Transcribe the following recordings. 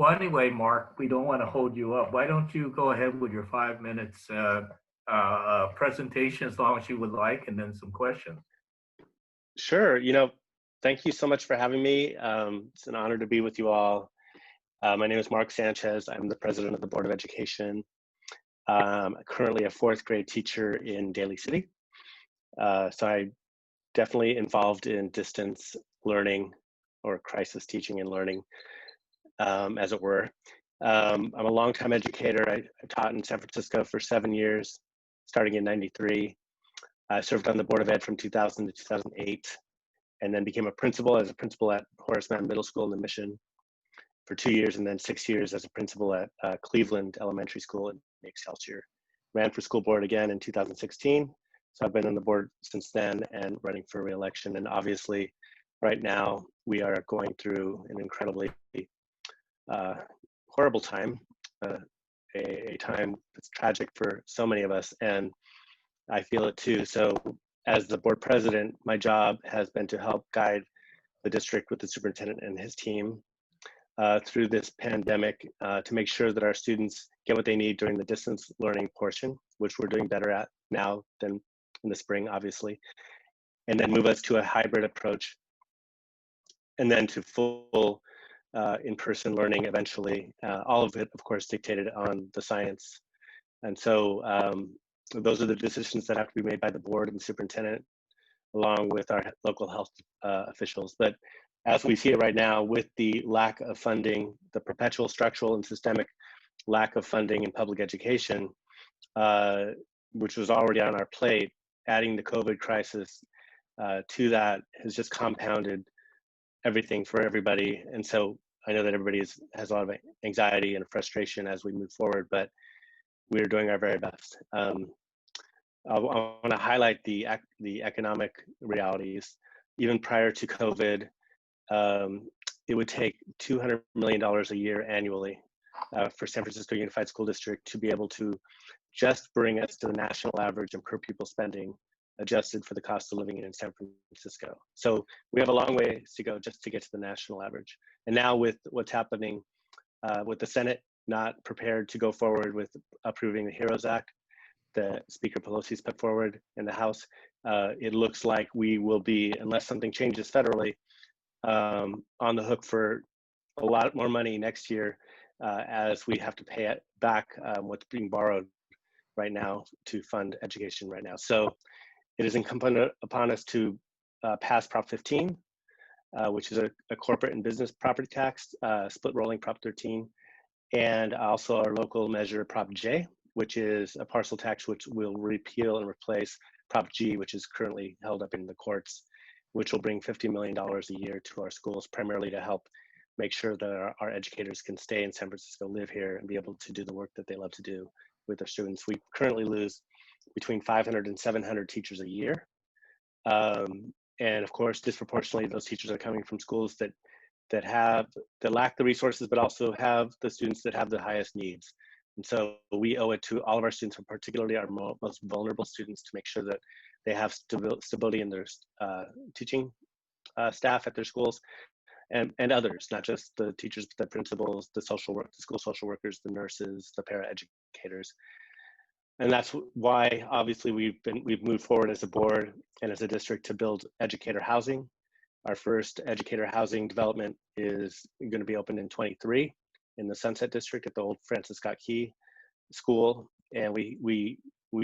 Well, anyway, Mark, we don't want to hold you up. Why don't you go ahead with your 5 minutes presentation as long as you would like, and then some questions. Sure. Thank you so much for having me. It's an honor to be with you all. My name is Mark Sanchez. I'm the president of the Board of Education. Currently a fourth grade teacher in Daly City. So I definitely involved in distance learning or crisis teaching and learning, as it were. I'm a longtime educator. I taught in San Francisco for 7 years, starting in '93. I served on the Board of Ed from 2000 to 2008, and then became a principal as a principal at Horace Mann Middle School in the Mission for 2 years, and then 6 years as a principal at Cleveland Elementary School in Excelsior. Ran for school board again in 2016. So I've been on the board since then and running for re-election. And obviously, right now, we are going through an incredibly horrible time, a time that's tragic for so many of us. And I feel it too. So as the board president, my job has been to help guide the district with the superintendent and his team through this pandemic to make sure that our students get what they need during the distance learning portion, which we're doing better at now than in the spring, obviously, and then move us to a hybrid approach, and then to full in-person learning eventually, all of it, of course, dictated on the science. And so those are the decisions that have to be made by the board and the superintendent, along with our local health officials. But as we see it right now, with the lack of funding, the perpetual structural and systemic lack of funding in public education, which was already on our plate, adding the COVID crisis to that has just compounded everything for everybody. And so I know that everybody has a lot of anxiety and frustration as we move forward, but we're doing our very best. I want to highlight the economic realities. Even prior to COVID, it would take $200 million a year annually for San Francisco Unified School District to be able to just bring us to the national average in per pupil spending, adjusted for the cost of living in San Francisco. So we have a long way to go just to get to the national average. And now with what's happening with the Senate not prepared to go forward with approving the HEROES Act that Speaker Pelosi's put forward in the House, it looks like we will be, unless something changes federally, on the hook for a lot more money next year as we have to pay it back what's being borrowed right now to fund education right now. So it is incumbent upon us to pass Prop 15, which is a corporate and business property tax, split rolling Prop 13, and also our local measure Prop J, which is a parcel tax which will repeal and replace Prop G, which is currently held up in the courts, which will bring $50 million a year to our schools, primarily to help make sure that our educators can stay in San Francisco, live here, and be able to do the work that they love to do with their students. We currently lose between 500 and 700 teachers a year. And of course, disproportionately, those teachers are coming from schools that lack the resources, but also have the students that have the highest needs. And so we owe it to all of our students, and particularly our most vulnerable students, to make sure that they have stability in their teaching staff at their schools, and others, not just the teachers, but the principals, the social work, the school social workers, the nurses, the paraeducators. And that's why, obviously, we've moved forward as a board and as a district to build educator housing. Our first educator housing development is going to be opened in '23 in the Sunset District at the old Francis Scott Key School, and we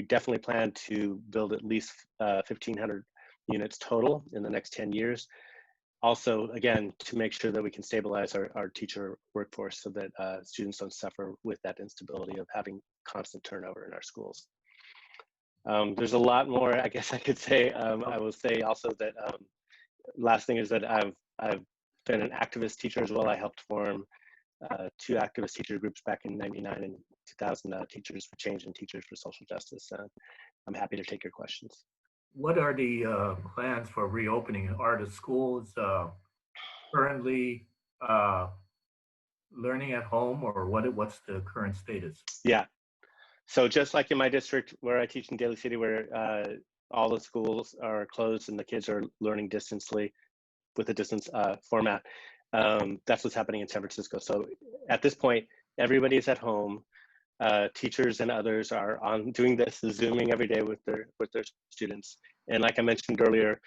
definitely plan to build at least 1,500 units total in the next 10 years. Also, again, to make sure that we can stabilize our teacher workforce so that students don't suffer with that instability of having constant turnover in our schools. There's a lot more, I guess I could say. I will say also that last thing is that I've been an activist teacher as well. I helped form 2 activist teacher groups back in '99 and 2000, Teachers for Change and Teachers for Social Justice. I'm happy to take your questions. What are the plans for reopening? Are the schools currently learning at home, or what's the current status? Yeah. So just like in my district where I teach in Daly City, where all the schools are closed and the kids are learning distantly with a distance format, That's what's happening in San Francisco. So at this point, everybody is at home. Teachers and others are on doing this, Zooming every day with their students. And like I mentioned earlier,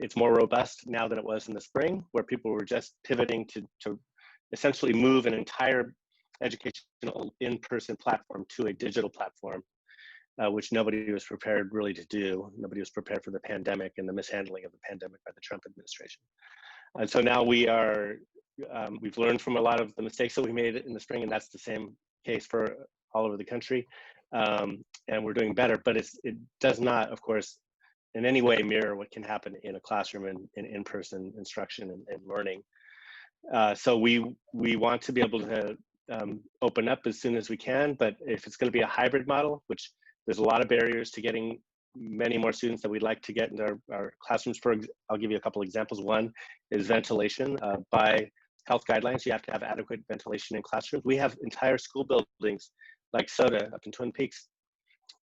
it's more robust now than it was in the spring, where people were just pivoting to essentially move an entire educational in-person platform to a digital platform, which nobody was prepared really to do. Nobody was prepared for the pandemic and the mishandling of the pandemic by the Trump administration. And so now we've learned from a lot of the mistakes that we made in the spring, and that's the same case for all over the country. And we're doing better, but it does not, of course, in any way mirror what can happen in a classroom and in-person instruction and learning. So we want to be able to open up as soon as we can, but if it's going to be a hybrid model, which there's a lot of barriers to getting many more students that we'd like to get into our classrooms. I'll give you a couple examples. One is ventilation. By health guidelines, you have to have adequate ventilation in classrooms. We have entire school buildings like SOTA up in Twin Peaks,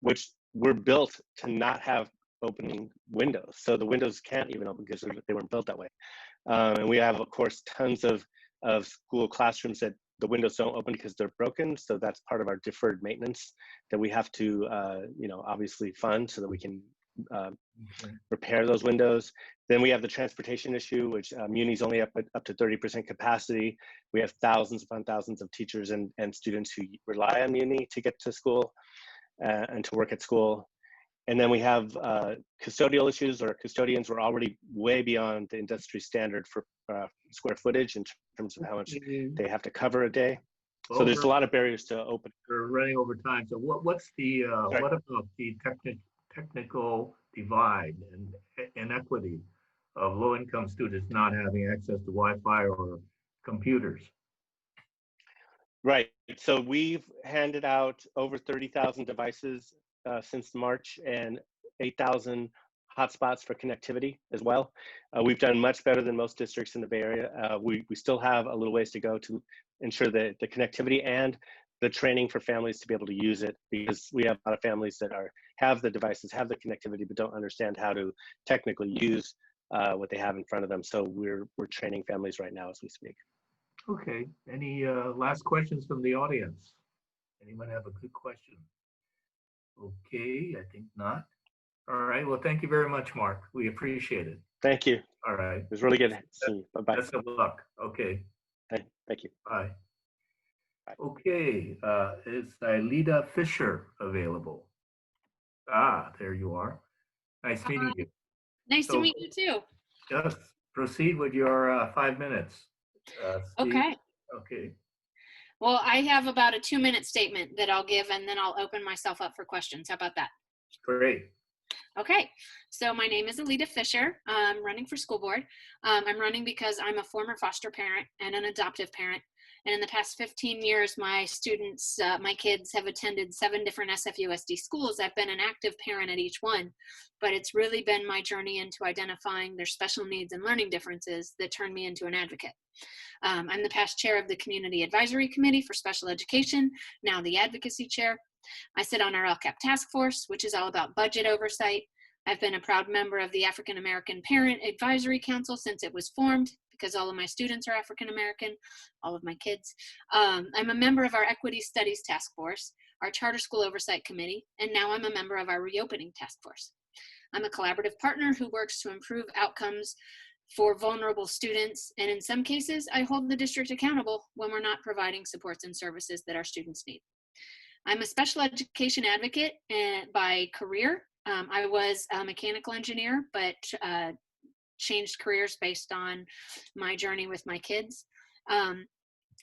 which were built to not have opening windows. So the windows can't even open because they weren't built that way. And we have, of course, tons of school classrooms that the windows don't open because they're broken. So that's part of our deferred maintenance that we have to, obviously fund so that we can repair those windows. Then we have the transportation issue, which Muni's only up to 30% capacity. We have thousands upon thousands of teachers and students who rely on Muni to get to school and to work at school. And then we have custodial issues. Our custodians were already way beyond the industry standard for square footage in terms of how much they have to cover a day. So there's a lot of barriers to open. We're running over time. So what's the what about the technical divide and inequity of low-income students not having access to Wi-Fi or computers? Right. So we've handed out over 30,000 devices since March and 8,000 hotspots for connectivity as well. We've done much better than most districts in the Bay Area. We still have a little ways to go to ensure that the connectivity and the training for families to be able to use it, because we have a lot of families that have the devices, have the connectivity, but don't understand how to technically use what they have in front of them. So we're training families right now as we speak. Okay. Any last questions from the audience? Anyone have a good question? Okay, I think not. All right. Well, thank you very much, Mark. We appreciate it. Thank you. All right. It was really good to see you. Bye-bye. Best of luck. Okay. Thank you. Bye. Bye. Okay. Is Aelita Fisher available? Ah, there you are. Nice meeting you. Nice to meet you too. Yes. Proceed with your 5 minutes. Okay. Okay. Well, I have about a 2-minute statement that I'll give, and then I'll open myself up for questions. How about that? Great. Okay, so my name is Aelita Fisher. I'm running for school board. I'm running because I'm a former foster parent and an adoptive parent. And in the past 15 years, my students, my kids have attended 7 different SFUSD schools. I've been an active parent at each one, but it's really been my journey into identifying their special needs and learning differences that turned me into an advocate. I'm the past chair of the Community Advisory Committee for Special Education, now the Advocacy Chair. I sit on our LCAP task force, which is all about budget oversight. I've been a proud member of the African American Parent Advisory Council since it was formed, because all of my students are African American, all of my kids. I'm a member of our Equity Studies Task Force, our Charter School Oversight Committee, and now I'm a member of our Reopening Task Force. I'm a collaborative partner who works to improve outcomes for vulnerable students, and in some cases, I hold the district accountable when we're not providing supports and services that our students need. I'm a special education advocate by career. I was a mechanical engineer, but changed careers based on my journey with my kids, and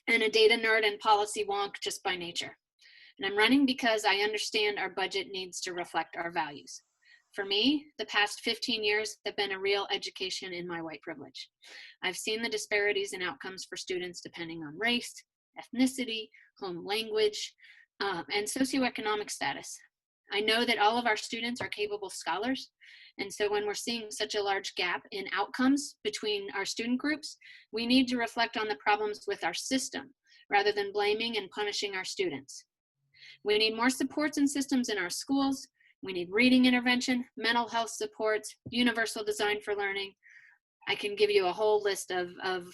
a data nerd and policy wonk just by nature. And I'm running because I understand our budget needs to reflect our values. For me, the past 15 years have been a real education in my white privilege. I've seen the disparities in outcomes for students depending on race, ethnicity, home language, and socioeconomic status. I know that all of our students are capable scholars, and so when we're seeing such a large gap in outcomes between our student groups, we need to reflect on the problems with our system rather than blaming and punishing our students. We need more supports and systems in our schools. We need reading intervention, mental health supports, universal design for learning. I can give you a whole list of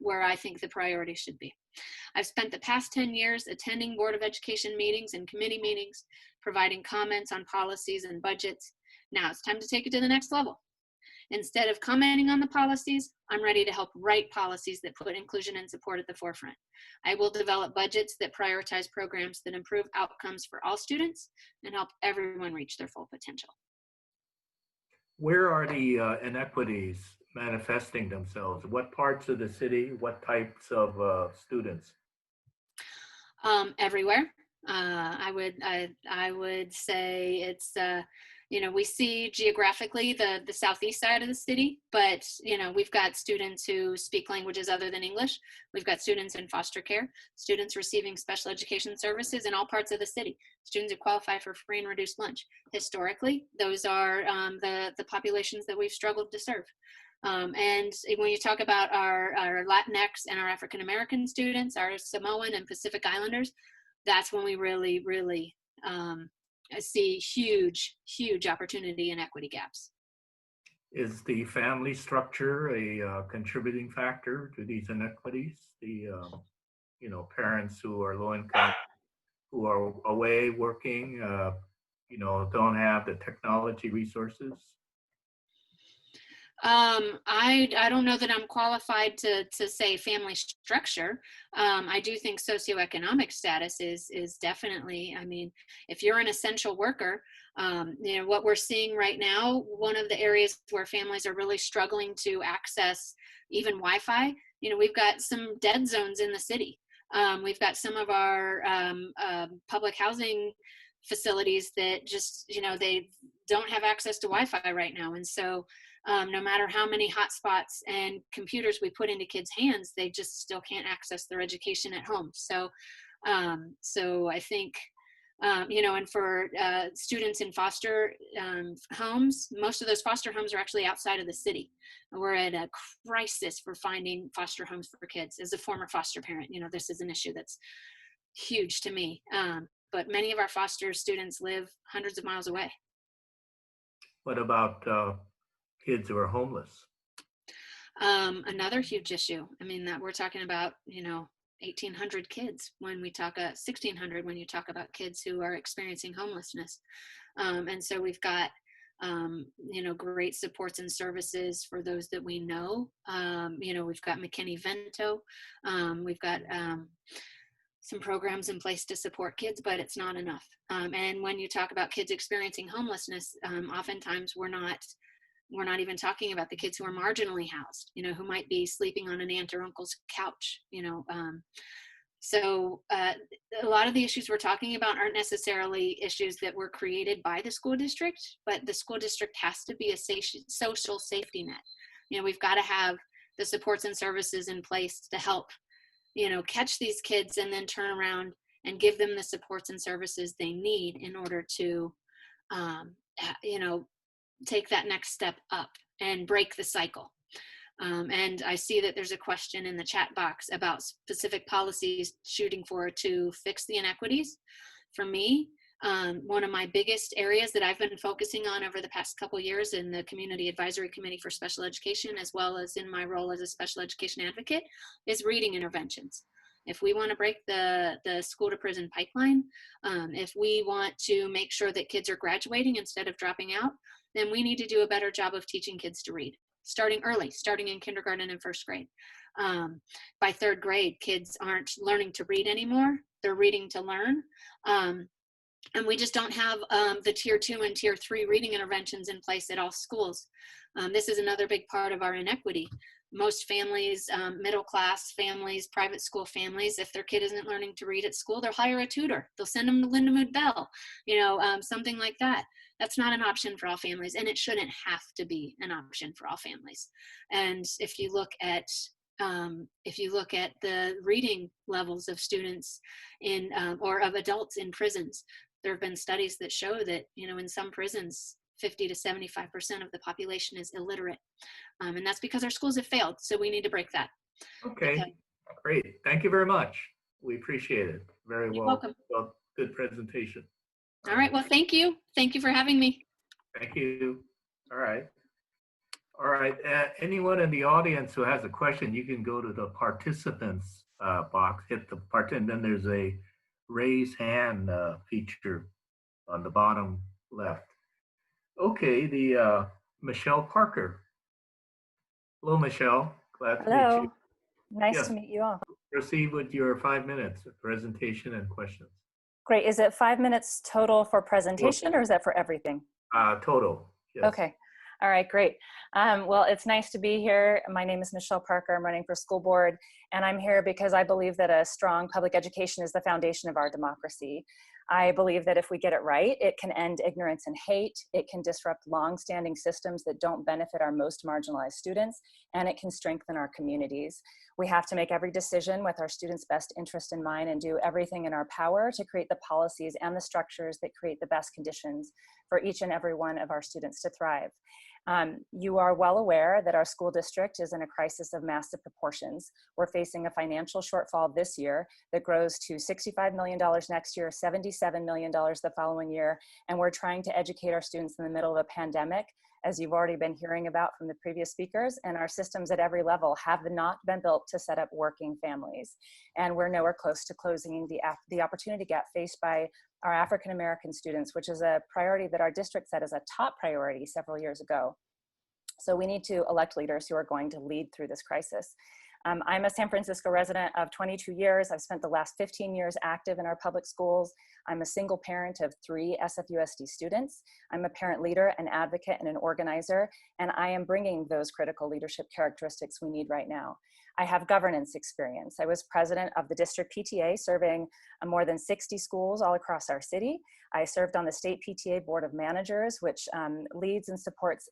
where I think the priority should be. I've spent the past 10 years attending Board of Education meetings and committee meetings, providing comments on policies and budgets. Now it's time to take it to the next level. Instead of commenting on the policies, I'm ready to help write policies that put inclusion and support at the forefront. I will develop budgets that prioritize programs that improve outcomes for all students and help everyone reach their full potential. Where are the inequities manifesting themselves? What parts of the city? What types of students? Everywhere. I would say it's we see geographically the southeast side of the city, but we've got students who speak languages other than English. We've got students in foster care, students receiving special education services in all parts of the city, students who qualify for free and reduced lunch. Historically, those are the populations that we've struggled to serve. And when you talk about our Latinx and our African American students, our Samoan and Pacific Islanders, that's when we really, really see huge opportunity and equity gaps. Is the family structure a contributing factor to these inequities? The parents who are low income, who are away working, don't have the technology resources? I don't know that I'm qualified to say family structure. I do think socioeconomic status is definitely, if you're an essential worker, what we're seeing right now, one of the areas where families are really struggling to access even Wi-Fi, we've got some dead zones in the city. We've got some of our public housing facilities that just, they don't have access to Wi-Fi right now. And so no matter how many hotspots and computers we put into kids' hands, they just still can't access their education at home. So, I think, and for students in foster homes, most of those foster homes are actually outside of the city. We're at a crisis for finding foster homes for kids. As a former foster parent, this is an issue that's huge to me. But many of our foster students live hundreds of miles away. What about kids who are homeless? Another huge issue. That we're talking about, 1,800 kids when we talk 1,600 when you talk about kids who are experiencing homelessness. And so we've got, great supports and services for those that we know. We've got McKinney-Vento. We've got some programs in place to support kids, but it's not enough. And when you talk about kids experiencing homelessness, oftentimes we're not even talking about the kids who are marginally housed, who might be sleeping on an aunt or uncle's couch, So a lot of the issues we're talking about aren't necessarily issues that were created by the school district, but the school district has to be a social safety net. We've got to have the supports and services in place to help, catch these kids and then turn around and give them the supports and services they need in order to, take that next step up and break the cycle. And I see that there's a question in the chat box about specific policies shooting for to fix the inequities. For me, one of my biggest areas that I've been focusing on over the past couple years in the Community Advisory Committee for Special Education, as well as in my role as a special education advocate, is reading interventions. If we want to break the school to prison pipeline, if we want to make sure that kids are graduating instead of dropping out, then we need to do a better job of teaching kids to read, starting early, starting in kindergarten and first grade. By third grade, kids aren't learning to read anymore. They're reading to learn. And we just don't have the tier 2 and tier 3 reading interventions in place at all schools. This is another big part of our inequity. Most families, middle class families, private school families, if their kid isn't learning to read at school, they'll hire a tutor. They'll send them to Lindamood Bell, something like that. That's not an option for all families, and it shouldn't have to be an option for all families. And if you look at the reading levels of students in or of adults in prisons, there have been studies that show that in some prisons 50 to 75% of the population is illiterate, and that's because our schools have failed. So we need to break that. Okay, great. Thank you very much. We appreciate it. Very You're well. welcome. Well, good presentation. All right. Well, thank you. Thank you for having me. Thank you. All right. All right, anyone in the audience who has a question, you can go to the participants box, hit the part, and then there's a raise hand feature on the bottom left. Okay, the Michelle Parker. Hello, Michelle. Glad to meet you. Hello, nice Yes, to meet you all. proceed with your 5 minutes of presentation and questions. Great, is it 5 minutes total for presentation or is that for everything? Total, yes. Okay, all right, great. Well, it's nice to be here. My name is Michelle Parker, I'm running for school board, and I'm here because I believe that a strong public education is the foundation of our democracy. I believe that if we get it right, it can end ignorance and hate, it can disrupt long-standing systems that don't benefit our most marginalized students, and it can strengthen our communities. We have to make every decision with our students' best interest in mind and do everything in our power to create the policies and the structures that create the best conditions for each and every one of our students to thrive. You are well aware that our school district is in a crisis of massive proportions. We're facing a financial shortfall this year that grows to $65 million next year, $77 million the following year, and we're trying to educate our students in the middle of a pandemic, as you've already been hearing about from the previous speakers, and our systems at every level have not been built to set up working families. And we're nowhere close to closing the opportunity gap faced by our African American students, which is a priority that our district set as a top priority several years ago. So we need to elect leaders who are going to lead through this crisis. I'm a San Francisco resident of 22 years. I've spent the last 15 years active in our public schools. I'm a single parent of 3 SFUSD students. I'm a parent leader, an advocate, and an organizer, and I am bringing those critical leadership characteristics we need right now. I have governance experience. I was president of the district PTA, serving more than 60 schools all across our city. I served on the state PTA board of managers, which leads and supports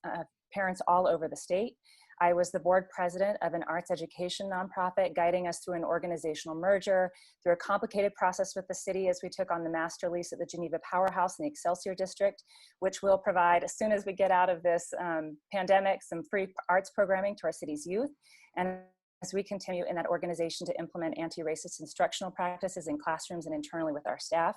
parents all over the state. I was the board president of an arts education nonprofit, guiding us through an organizational merger, through a complicated process with the city as we took on the master lease at the Geneva Powerhouse in the Excelsior District, which will provide, as soon as we get out of this pandemic, some free arts programming to our city's youth. And as we continue in that organization to implement anti-racist instructional practices in classrooms and internally with our staff.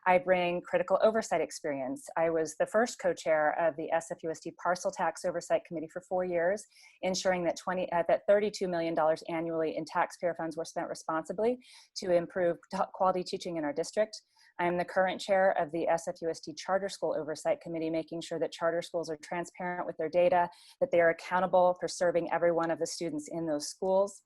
I bring critical oversight experience. I was the first co-chair of the SFUSD Parcel Tax Oversight Committee for 4 years, ensuring that $32 million annually in taxpayer funds were spent responsibly to improve quality teaching in our district. I am the current chair of the SFUSD Charter School Oversight Committee, making sure that charter schools are transparent with their data, that they are accountable for serving every one of the students in those schools.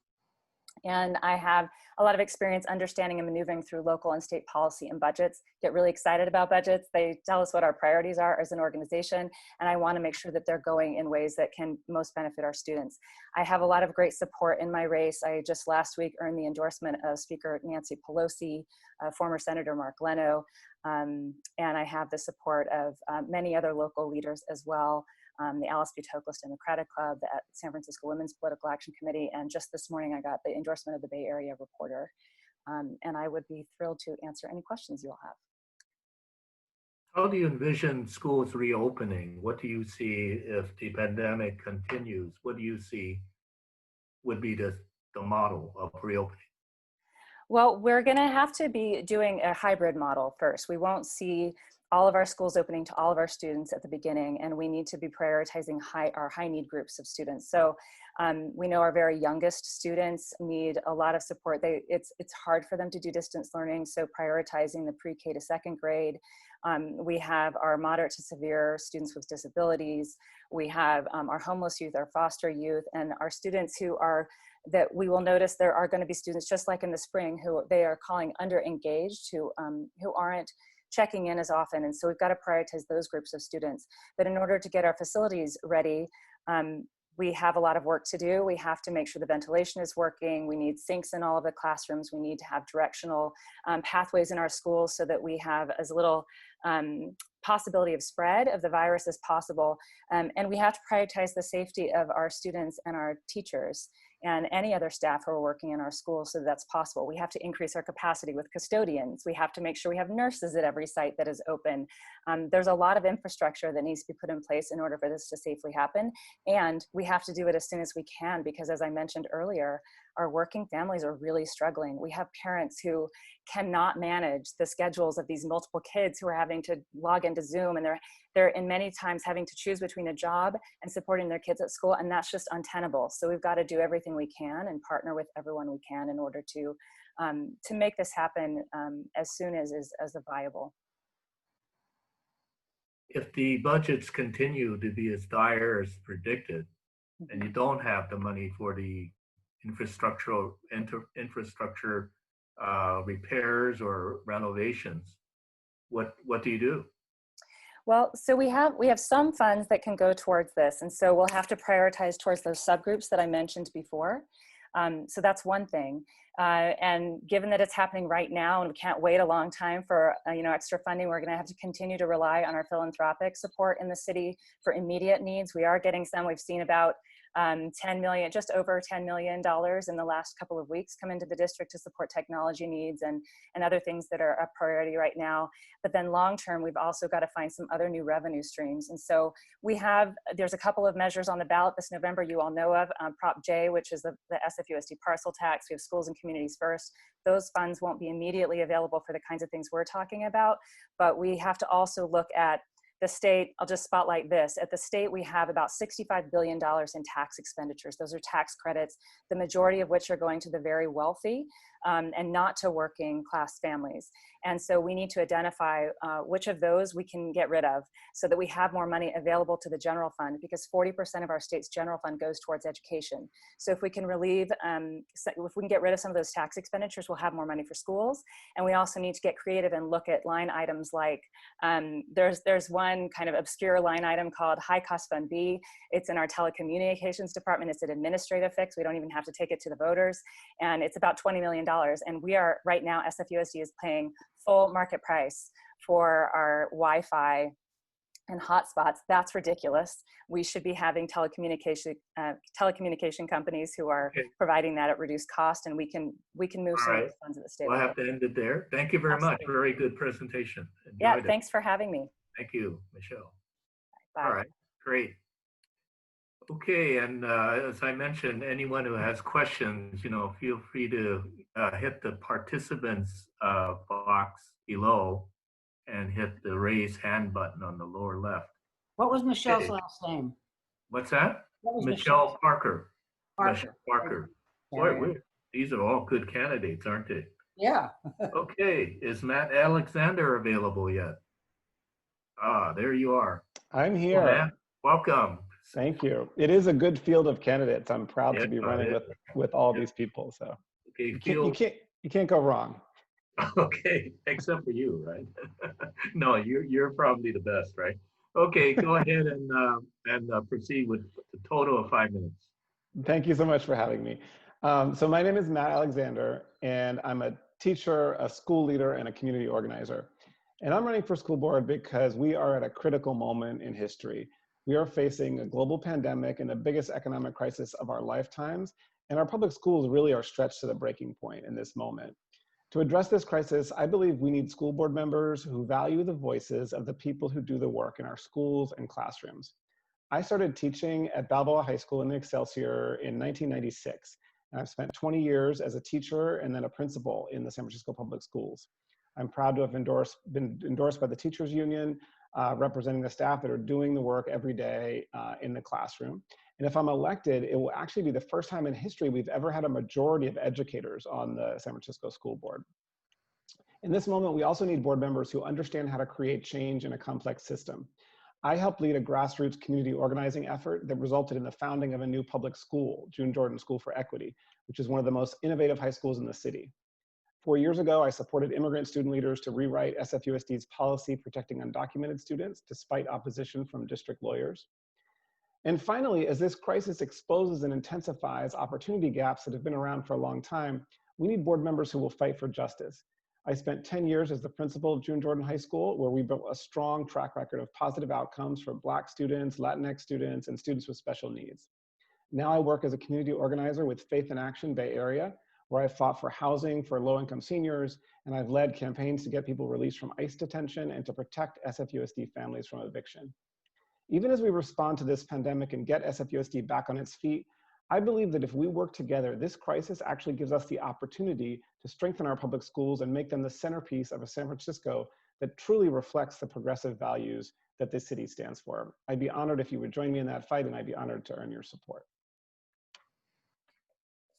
And I have a lot of experience understanding and maneuvering through local and state policy and budgets. Get really excited about budgets. They tell us what our priorities are as an organization, and I want to make sure that they're going in ways that can most benefit our students. I have a lot of great support in my race. I just last week earned the endorsement of Speaker Nancy Pelosi, former Senator Mark Leno, and I have the support of many other local leaders as well. The Alice B. Toklas Democratic Club, the San Francisco Women's Political Action Committee, and just this morning I got the endorsement of the Bay Area Reporter. And I would be thrilled to answer any questions you'll have. How do you envision schools reopening? What do you see if the pandemic continues? What do you see would be the model of reopening? Well, we're going to have to be doing a hybrid model first. We won't see all of our schools opening to all of our students at the beginning, and we need to be prioritizing our high need groups of students. So we know our very youngest students need a lot of support. It's hard for them to do distance learning, so prioritizing the pre-K to second grade. We have our moderate to severe students with disabilities. We have our homeless youth, our foster youth, and our students who are, that we will notice there are going to be students just like in the spring who they are calling under-engaged, who aren't checking in as often. And so we've got to prioritize those groups of students. But in order to get our facilities ready, we have a lot of work to do. We have to make sure the ventilation is working. We need sinks in all of the classrooms. We need to have directional pathways in our schools so that we have as little possibility of spread of the virus as possible. And we have to prioritize the safety of our students and our teachers. and any other staff who are working in our schools so that's possible. We have to increase our capacity with custodians. We have to make sure we have nurses at every site that is open. There's a lot of infrastructure that needs to be put in place in order for this to safely happen. And we have to do it as soon as we can, because as I mentioned earlier, our working families are really struggling. We have parents who cannot manage the schedules of these multiple kids who are having to log into Zoom, and they're in many times having to choose between a job and supporting their kids at school, and that's just untenable. So we've got to do everything we can and partner with everyone we can in order to make this happen as soon as is viable. If the budgets continue to be as dire as predicted, and you don't have the money for the infrastructure repairs or renovations, what do you do? Well, so we have some funds that can go towards this, and so we'll have to prioritize towards those subgroups that I mentioned before. So that's one thing. And given that it's happening right now and we can't wait a long time for extra funding, we're going to have to continue to rely on our philanthropic support in the city for immediate needs. We are getting some. We've seen about just over $10 million in the last couple of weeks come into the district to support technology needs and other things that are a priority right now. But then long term, we've also got to find some other new revenue streams. And so there's a couple of measures on the ballot this November you all know of, Prop J, which is the SFUSD parcel tax. We have Schools and Communities First. Those funds won't be immediately available for the kinds of things we're talking about, but we have to also look at the state. I'll just spotlight this. At the state, we have about $65 billion in tax expenditures. Those are tax credits, the majority of which are going to the very wealthy and not to working class families. And so we need to identify which of those we can get rid of so that we have more money available to the general fund, because 40% of our state's general fund goes towards education. So if we can if we can get rid of some of those tax expenditures, we'll have more money for schools. And we also need to get creative and look at line items like, there's one kind of obscure line item called High Cost Fund B. It's in our telecommunications department. It's an administrative fix. We don't even have to take it to the voters. And it's about $20 million. And we are right now, SFUSD is paying full market price for our Wi-Fi and hotspots. That's ridiculous. We should be having telecommunication companies who are providing that at reduced cost, and we can move some of those funds at the state. We'll have to end it there. Thank you very much. Very good presentation. Enjoyed it. Thanks for having me. Thank you, Michelle. Bye. All right, great. Okay, and as I mentioned, anyone who has questions, feel free to hit the participants box below and hit the raise hand button on the lower left. What was Michelle's last name? What's that? What was Michelle Parker. Parker. Parker. Boy, these are all good candidates, aren't they? Yeah. Okay, is Matt Alexander available yet? Ah, there you are. I'm here. Well, Matt, welcome. Thank you. It is a good field of candidates. I'm proud to be running with all these people. So okay, you can't go wrong. Okay, except for you, right? No, you're probably the best, right? Okay, go ahead and proceed with a total of 5 minutes. Thank you so much for having me. So my name is Matt Alexander, and I'm a teacher, a school leader, and a community organizer. And I'm running for school board because we are at a critical moment in history. We are facing a global pandemic and the biggest economic crisis of our lifetimes, and our public schools really are stretched to the breaking point in this moment. To address this crisis, I believe we need school board members who value the voices of the people who do the work in our schools and classrooms. I started teaching at Balboa High School in the Excelsior in 1996, and I've spent 20 years as a teacher and then a principal in the San Francisco Public Schools. I'm proud to have been endorsed by the Teachers Union, representing the staff that are doing the work every day in the classroom. And if I'm elected, it will actually be the first time in history we've ever had a majority of educators on the San Francisco School Board. In this moment, we also need board members who understand how to create change in a complex system. I helped lead a grassroots community organizing effort that resulted in the founding of a new public school, June Jordan School for Equity, which is one of the most innovative high schools in the city. 4 years ago, I supported immigrant student leaders to rewrite SFUSD's policy protecting undocumented students, despite opposition from district lawyers. And finally, as this crisis exposes and intensifies opportunity gaps that have been around for a long time, we need board members who will fight for justice. I spent 10 years as the principal of June Jordan High School, where we built a strong track record of positive outcomes for Black students, Latinx students, and students with special needs. Now I work as a community organizer with Faith in Action Bay Area, where I fought for housing for low-income seniors, and I've led campaigns to get people released from ICE detention and to protect SFUSD families from eviction. Even as we respond to this pandemic and get SFUSD back on its feet, I believe that if we work together, this crisis actually gives us the opportunity to strengthen our public schools and make them the centerpiece of a San Francisco that truly reflects the progressive values that this city stands for. I'd be honored if you would join me in that fight, and I'd be honored to earn your support.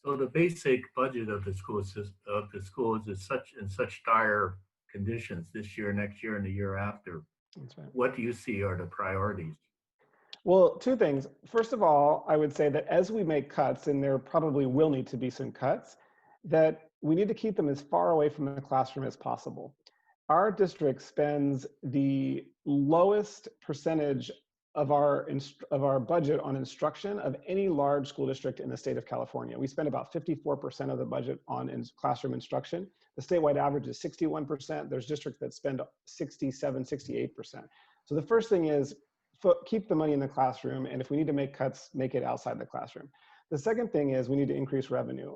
So the basic budget of the schools is in such dire conditions this year, next year, and the year after. That's right. What do you see are the priorities? Well, two things. First of all, I would say that as we make cuts, and there probably will need to be some cuts, that we need to keep them as far away from the classroom as possible. Our district spends the lowest percentage of our budget on instruction of any large school district in the state of California. We spend about 54% of the budget on classroom instruction. The statewide average is 61%. There's districts that spend 67, 68%. So the first thing is keep the money in the classroom, and if we need to make cuts, make it outside the classroom. The second thing is we need to increase revenue.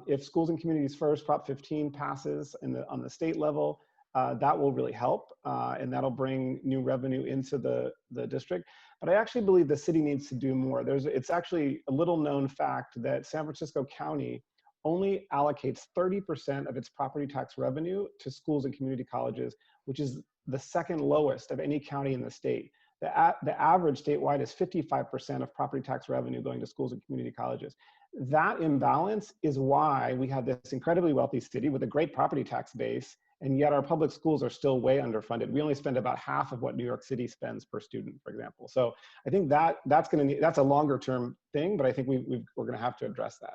If Schools and Communities First, Prop 15 passes on the state level, that will really help, and that'll bring new revenue into the district. But I actually believe the city needs to do more. It's actually a little known fact that San Francisco County only allocates 30% of its property tax revenue to schools and community colleges, which is the second lowest of any county in the state. The average statewide is 55% of property tax revenue going to schools and community colleges. That imbalance is why we have this incredibly wealthy city with a great property tax base, and yet our public schools are still way underfunded. We only spend about half of what New York City spends per student, for example. So I think that's a longer term thing, but I think we're gonna have to address that.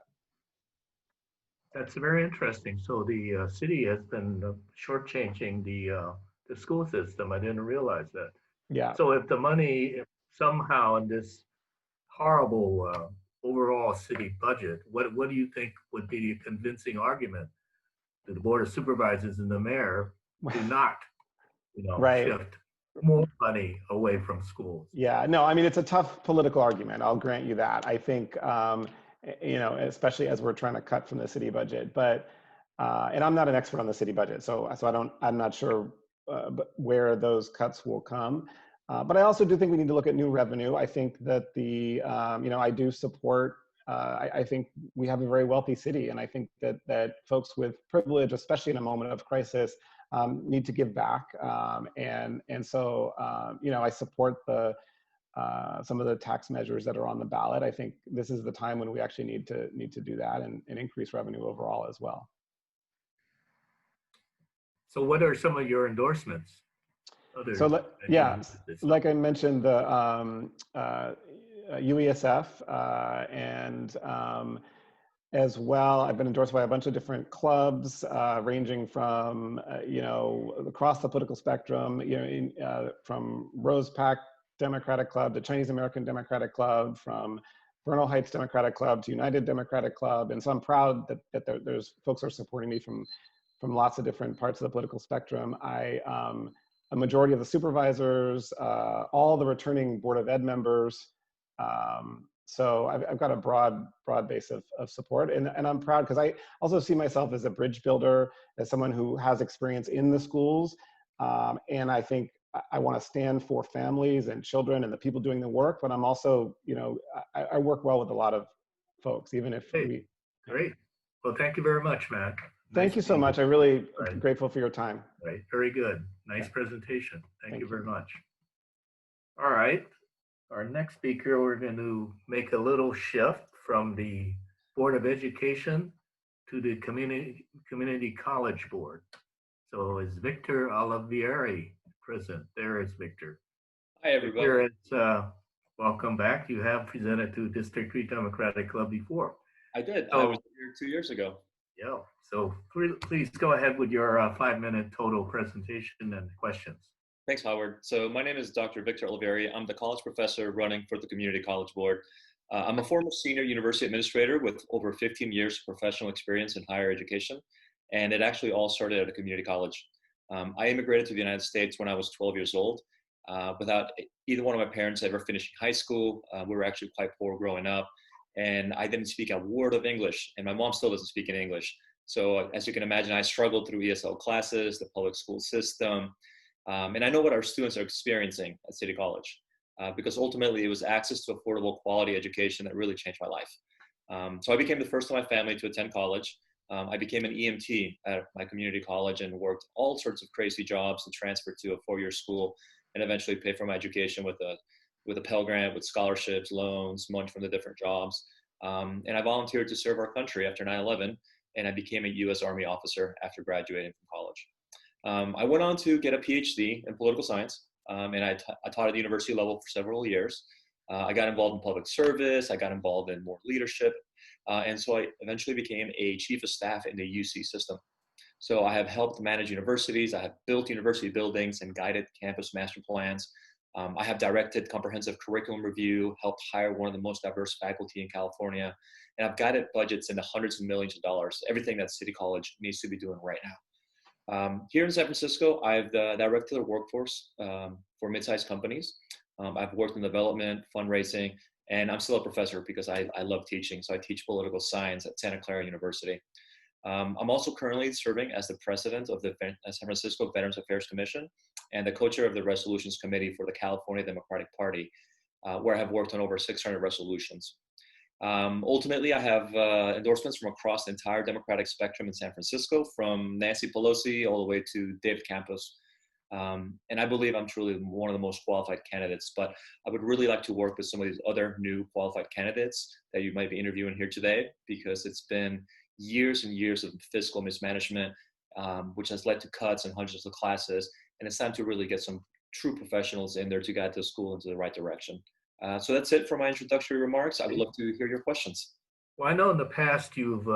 That's very interesting. So the city has been shortchanging the school system. I didn't realize that. Yeah. So if the money somehow in this horrible overall city budget, what do you think would be a convincing argument to the Board of Supervisors and the mayor to not, right, shift more money away from schools? Yeah, no, I mean, it's a tough political argument. I'll grant you that. I think, especially as we're trying to cut from the city budget, but, and I'm not an expert on the city budget, so I'm not sure where those cuts will come. But I also do think we need to look at new revenue. I think that I do support, I think we have a very wealthy city, and I think that folks with privilege, especially in a moment of crisis, need to give back. So I support some of the tax measures that are on the ballot. I think this is the time when we actually need to do that and increase revenue overall as well. So what are some of your endorsements? Like I mentioned, the UESF, and as well, I've been endorsed by a bunch of different clubs, ranging from across the political spectrum, from Rose Pack Democratic Club to Chinese American Democratic Club, from Vernal Heights Democratic Club to United Democratic Club, and so I'm proud that there's folks are supporting me from lots of different parts of the political spectrum. A majority of the supervisors, all the returning Board of Ed members. So I've got a broad base of support, and I'm proud because I also see myself as a bridge builder, as someone who has experience in the schools, and I think I want to stand for families and children and the people doing the work, but I'm also, I work well with a lot of folks, even if we. Great. Well, thank you very much, Matt. Thank you so much. I'm really grateful for your time. Right. Very good. Nice presentation. Thank you very much. All right. Our next speaker, we're going to make a little shift from the Board of Education to the Community College Board. So is Victor Olivieri present? There is Victor. Hi, everybody. Victor, welcome back. You have presented to District 3 Democratic Club before. I did. I was here 2 years ago. Yeah. So please go ahead with your 5-minute total presentation and questions. Thanks, Howard. So my name is Dr. Victor Olivieri. I'm the college professor running for the Community College Board. I'm a former senior university administrator with over 15 years of professional experience in higher education, and it actually all started at a community college. I immigrated to the United States when I was 12 years old, without either one of my parents ever finishing high school. We were actually quite poor growing up, and I didn't speak a word of English, and my mom still doesn't speak in English. So as you can imagine, I struggled through ESL classes, the public school system, and I know what our students are experiencing at City College, because ultimately it was access to affordable quality education that really changed my life. So I became the first in my family to attend college. I became an EMT at my community college and worked all sorts of crazy jobs to transfer to a four-year school and eventually pay for my education with a Pell Grant, with scholarships, loans, money from the different jobs. And I volunteered to serve our country after 9/11, and I became a U.S. Army officer after graduating from college. I went on to get a PhD in political science, and I taught at the university level for several years. I got involved in public service, I got involved in more leadership, and so I eventually became a chief of staff in the UC system. So I have helped manage universities, I have built university buildings and guided campus master plans. I have directed comprehensive curriculum review, helped hire one of the most diverse faculty in California, and I've guided budgets in the hundreds of millions of dollars, everything that City College needs to be doing right now. Here in San Francisco, I've directed the workforce for mid-sized companies. I've worked in development, fundraising, and I'm still a professor because I love teaching. So I teach political science at Santa Clara University. I'm also currently serving as the president of the San Francisco Veterans Affairs Commission and the co-chair of the Resolutions Committee for the California Democratic Party, where I have worked on over 600 resolutions. Ultimately, I have endorsements from across the entire Democratic spectrum in San Francisco, from Nancy Pelosi all the way to David Campos. And I believe I'm truly one of the most qualified candidates, but I would really like to work with some of these other new qualified candidates that you might be interviewing here today, because it's been years and years of fiscal mismanagement, which has led to cuts in hundreds of classes. And it's time to really get some true professionals in there to guide the school into the right direction. So that's it for my introductory remarks. I would love to hear your questions. Well, I know in the past you've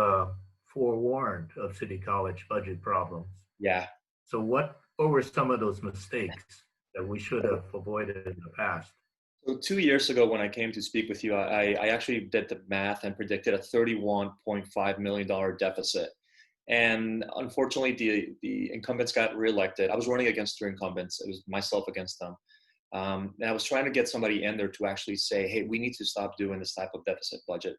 forewarned of City College budget problems. Yeah. So what were some of those mistakes that we should have avoided in the past? So 2 years ago, when I came to speak with you, I actually did the math and predicted a $31.5 million deficit. And unfortunately, the incumbents got reelected. I was running against 3 incumbents. It was myself against them. And I was trying to get somebody in there to actually say, hey, we need to stop doing this type of deficit budget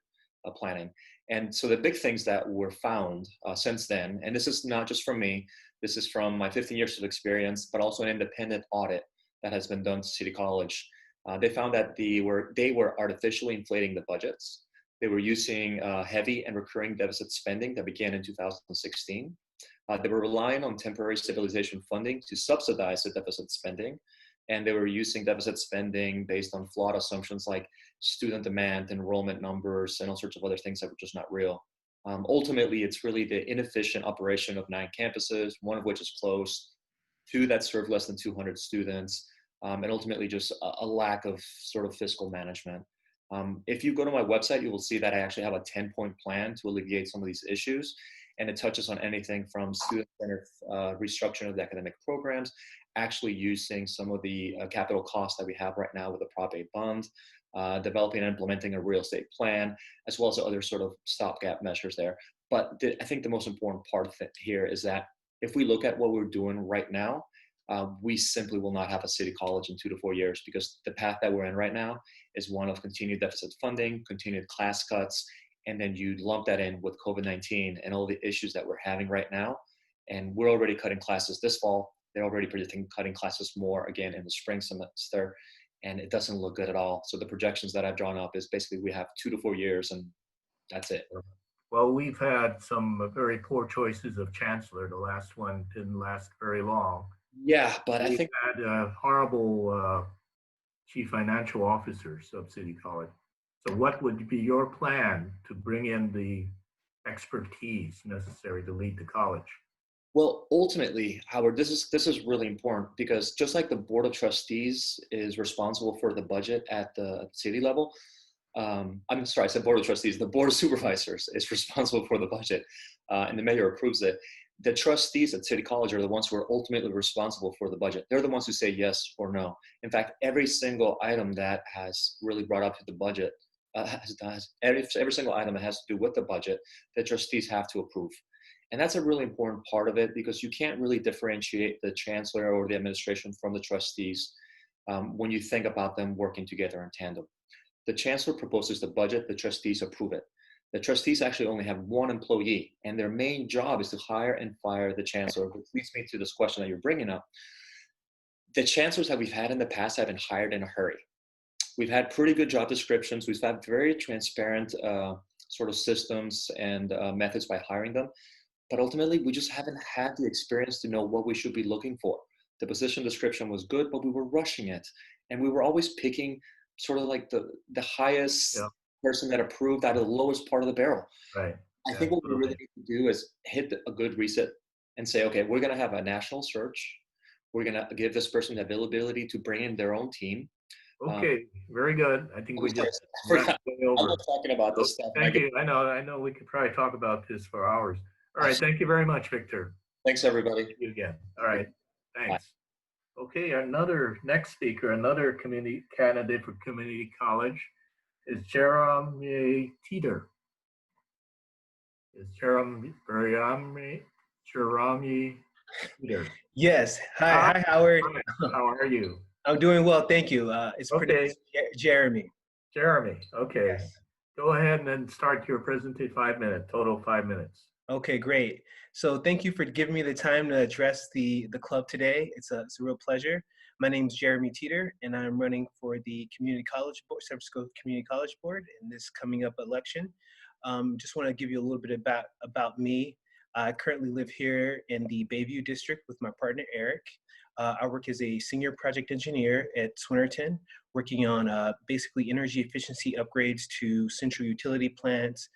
planning. And so the big things that were found since then, and this is not just from me, this is from my 15 years of experience, but also an independent audit that has been done to City College. They found that they were artificially inflating the budgets. They were using heavy and recurring deficit spending that began in 2016. They were relying on temporary stabilization funding to subsidize the deficit spending. And they were using deficit spending based on flawed assumptions like student demand, enrollment numbers, and all sorts of other things that were just not real. Ultimately, it's really the inefficient operation of 9 campuses, one of which is closed, 2 that serve less than 200 students, and ultimately just a lack of sort of fiscal management. If you go to my website, you will see that I actually have a 10-point plan to alleviate some of these issues. And it touches on anything from student-centered restructuring of the academic programs, actually using some of the capital costs that we have right now with the Prop 8 bond, developing and implementing a real estate plan, as well as other sort of stopgap measures there. But I think the most important part of it here is that if we look at what we're doing right now, we simply will not have a City College in 2 to 4 years, because the path that we're in right now is one of continued deficit funding, continued class cuts, and then you lump that in with COVID-19 and all the issues that we're having right now. And we're already cutting classes this fall. They're already predicting cutting classes more again in the spring semester, and it doesn't look good at all. So the projections that I've drawn up is basically we have 2 to 4 years, and that's it. Well, we've had some very poor choices of chancellor. The last one didn't last very long. Yeah, but We've I think had horrible chief financial officers of City College. So what would be your plan to bring in the expertise necessary to lead the college? well, ultimately, Howard, this is really important, because just like the Board of Trustees is responsible for the budget at the city level, I'm sorry, I said Board of Trustees, the Board of Supervisors is responsible for the budget, and the mayor approves it. The trustees at City College are the ones who are ultimately responsible for the budget. They're the ones who say yes or no. In fact, every single item that has really brought up to the budget, every single item that has to do with the budget, the trustees have to approve. And that's a really important part of it, because you can't really differentiate the chancellor or the administration from the trustees when you think about them working together in tandem. The chancellor proposes the budget, the trustees approve it. The trustees actually only have one employee, and their main job is to hire and fire the chancellor, which leads me to this question that you're bringing up. The chancellors that we've had in the past have been hired in a hurry. We've had pretty good job descriptions. We've had very transparent sort of systems and methods by hiring them. But ultimately, we just haven't had the experience to know what we should be looking for. The position description was good, but we were rushing it. And we were always picking sort of like the highest person that approved out of the lowest part of the barrel. Right. I think what we really need to do is hit a good reset and say, okay, we're going to have a national search. We're going to give this person the availability to bring in their own team. Okay, very good. I think we just I wrapped way over. love talking about this stuff. Thank you. I know we could probably talk about this for hours. All right, thank you very much, Victor. Thanks, everybody. Thank you again. All right, thanks. Okay, another next speaker, another community candidate for community college is Jeremy Teeter. Is Jeremy Teeter. Yes. Hi, Howard. How are you? I'm doing well, thank you. It's Okay. Jeremy. Jeremy, okay. Yes. Go ahead and then start your presentation, 5 minutes, total 5 minutes. Okay, great. So thank you for giving me the time to address the club today. It's a real pleasure. My name is Jeremy Teeter, and I'm running for the Community College Board, San Francisco Community College Board in this coming up election. Just want to give you a little bit about me. I currently live here in the Bayview District with my partner, Eric. I work as a senior project engineer at Swinnerton, working on basically energy efficiency upgrades to central utility plants,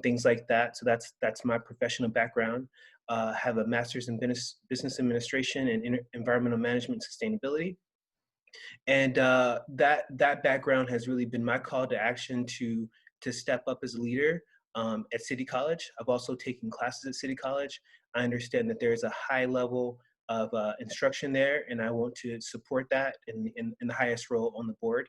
things like that. So that's my professional background. Have a master's in business administration and environmental management and sustainability. And that background has really been my call to action to step up as a leader at City College. I've also taken classes at City College. I understand that there is a high level of instruction there, and I want to support that in the highest role on the board.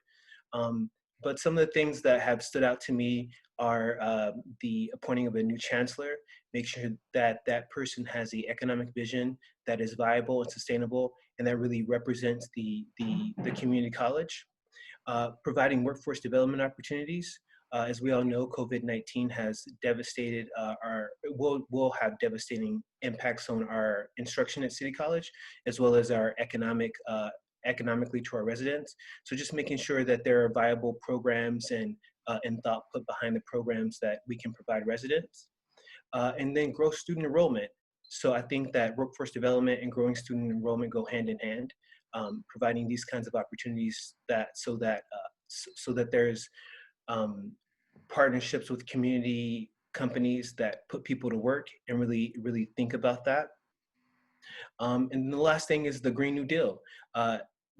But some of the things that have stood out to me are the appointing of a new chancellor, make sure that that person has the economic vision that is viable and sustainable, and that really represents the community college. Providing workforce development opportunities. As we all know, COVID-19 has devastated will have devastating impacts on our instruction at City College, as well as our economically to our residents. So just making sure that there are viable programs and thought put behind the programs that we can provide residents. And then grow student enrollment. So I think that workforce development and growing student enrollment go hand in hand, providing these kinds of opportunities so that there's partnerships with community companies that put people to work and really think about that. And the last thing is the Green New Deal.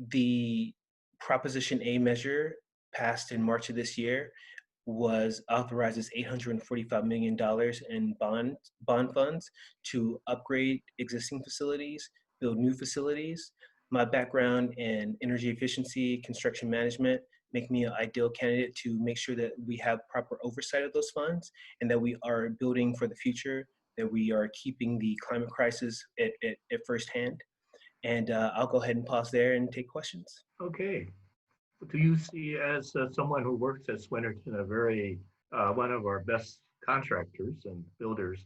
The Proposition A measure passed in March of this year authorizes $845 million in bond funds to upgrade existing facilities, build new facilities. My background in energy efficiency, construction management, make me an ideal candidate to make sure that we have proper oversight of those funds and that we are building for the future, that we are keeping the climate crisis at first hand. And I'll go ahead and pause there and take questions. Okay. Do you see, as someone who works at Swinnerton, a very one of our best contractors and builders,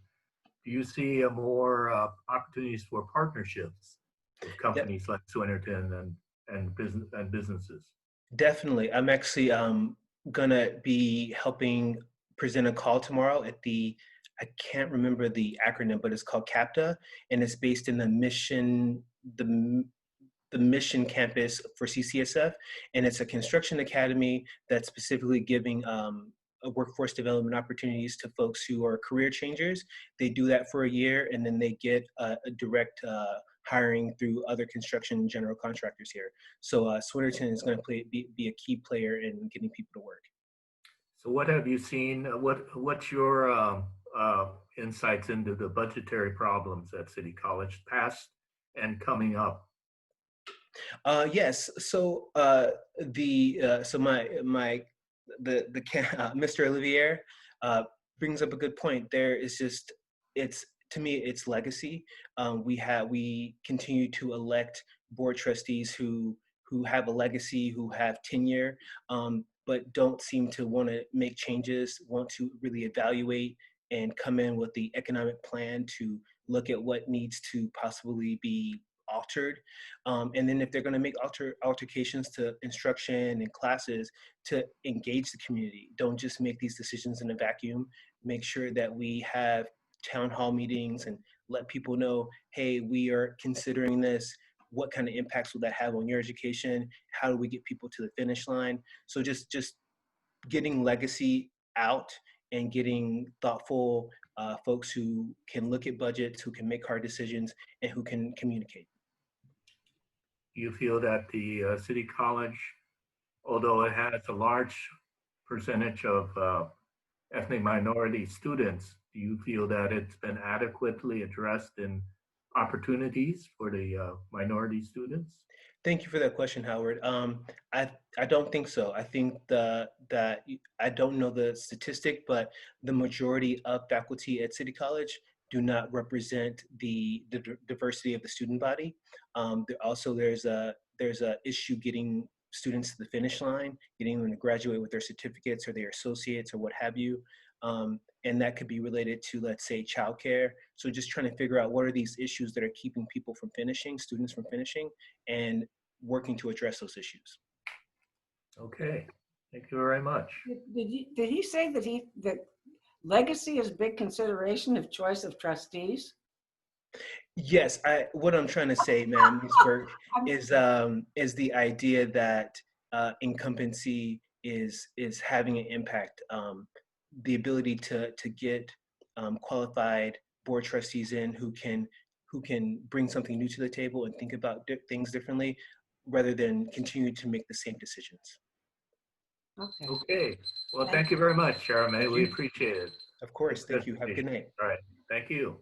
do you see more opportunities for partnerships with companies like Swinnerton and businesses? Definitely. I'm actually gonna be helping present a call tomorrow at I can't remember the acronym, but it's called CAPTA, and it's based in the Mission campus for CCSF, and it's a construction academy that's specifically giving workforce development opportunities to folks who are career changers. They do that for a year, and then they get a direct hiring through other construction general contractors here. So Swinnerton is going to be a key player in getting people to work. So what have you seen? What's your insights into the budgetary problems at City College, past and coming up? Yes. So Mr. Olivier brings up a good point. There is just to me it's legacy. We continue to elect board trustees who have a legacy, who have tenure. but don't seem to want to make changes, want to really evaluate and come in with the economic plan to look at what needs to possibly be altered. And then if they're going to make altercations to instruction and classes, to engage the community. Don't just make these decisions in a vacuum. Make sure that we have town hall meetings and let people know, hey, we are considering this. What kind of impacts will that have on your education? How do we get people to the finish line? So just getting legacy out and getting thoughtful folks who can look at budgets, who can make hard decisions, and who can communicate. You feel that the City College, although it has a large percentage of ethnic minority students, do you feel that it's been adequately addressed in opportunities for the minority students? Thank you for that question, Howard. I don't think so. I think that I don't know the statistic, but the majority of faculty at City College do not represent the diversity of the student body. There's a issue getting students to the finish line, getting them to graduate with their certificates or their associates or what have you. And that could be related to, let's say, childcare. So just trying to figure out what are these issues that are keeping people from finishing, students from finishing, and working to address those issues. Okay, thank you very much. Did he say that legacy is a big consideration of choice of trustees? Yes, what I'm trying to say, ma'am, Ms. Burke, is the idea that incumbency is having an impact. The ability to get qualified board trustees in who can bring something new to the table and think about things differently, rather than continue to make the same decisions. Okay. Well, thank you very much, Charmaine. We appreciate it. Of course. Thank you. Have a good night. All right. Thank you.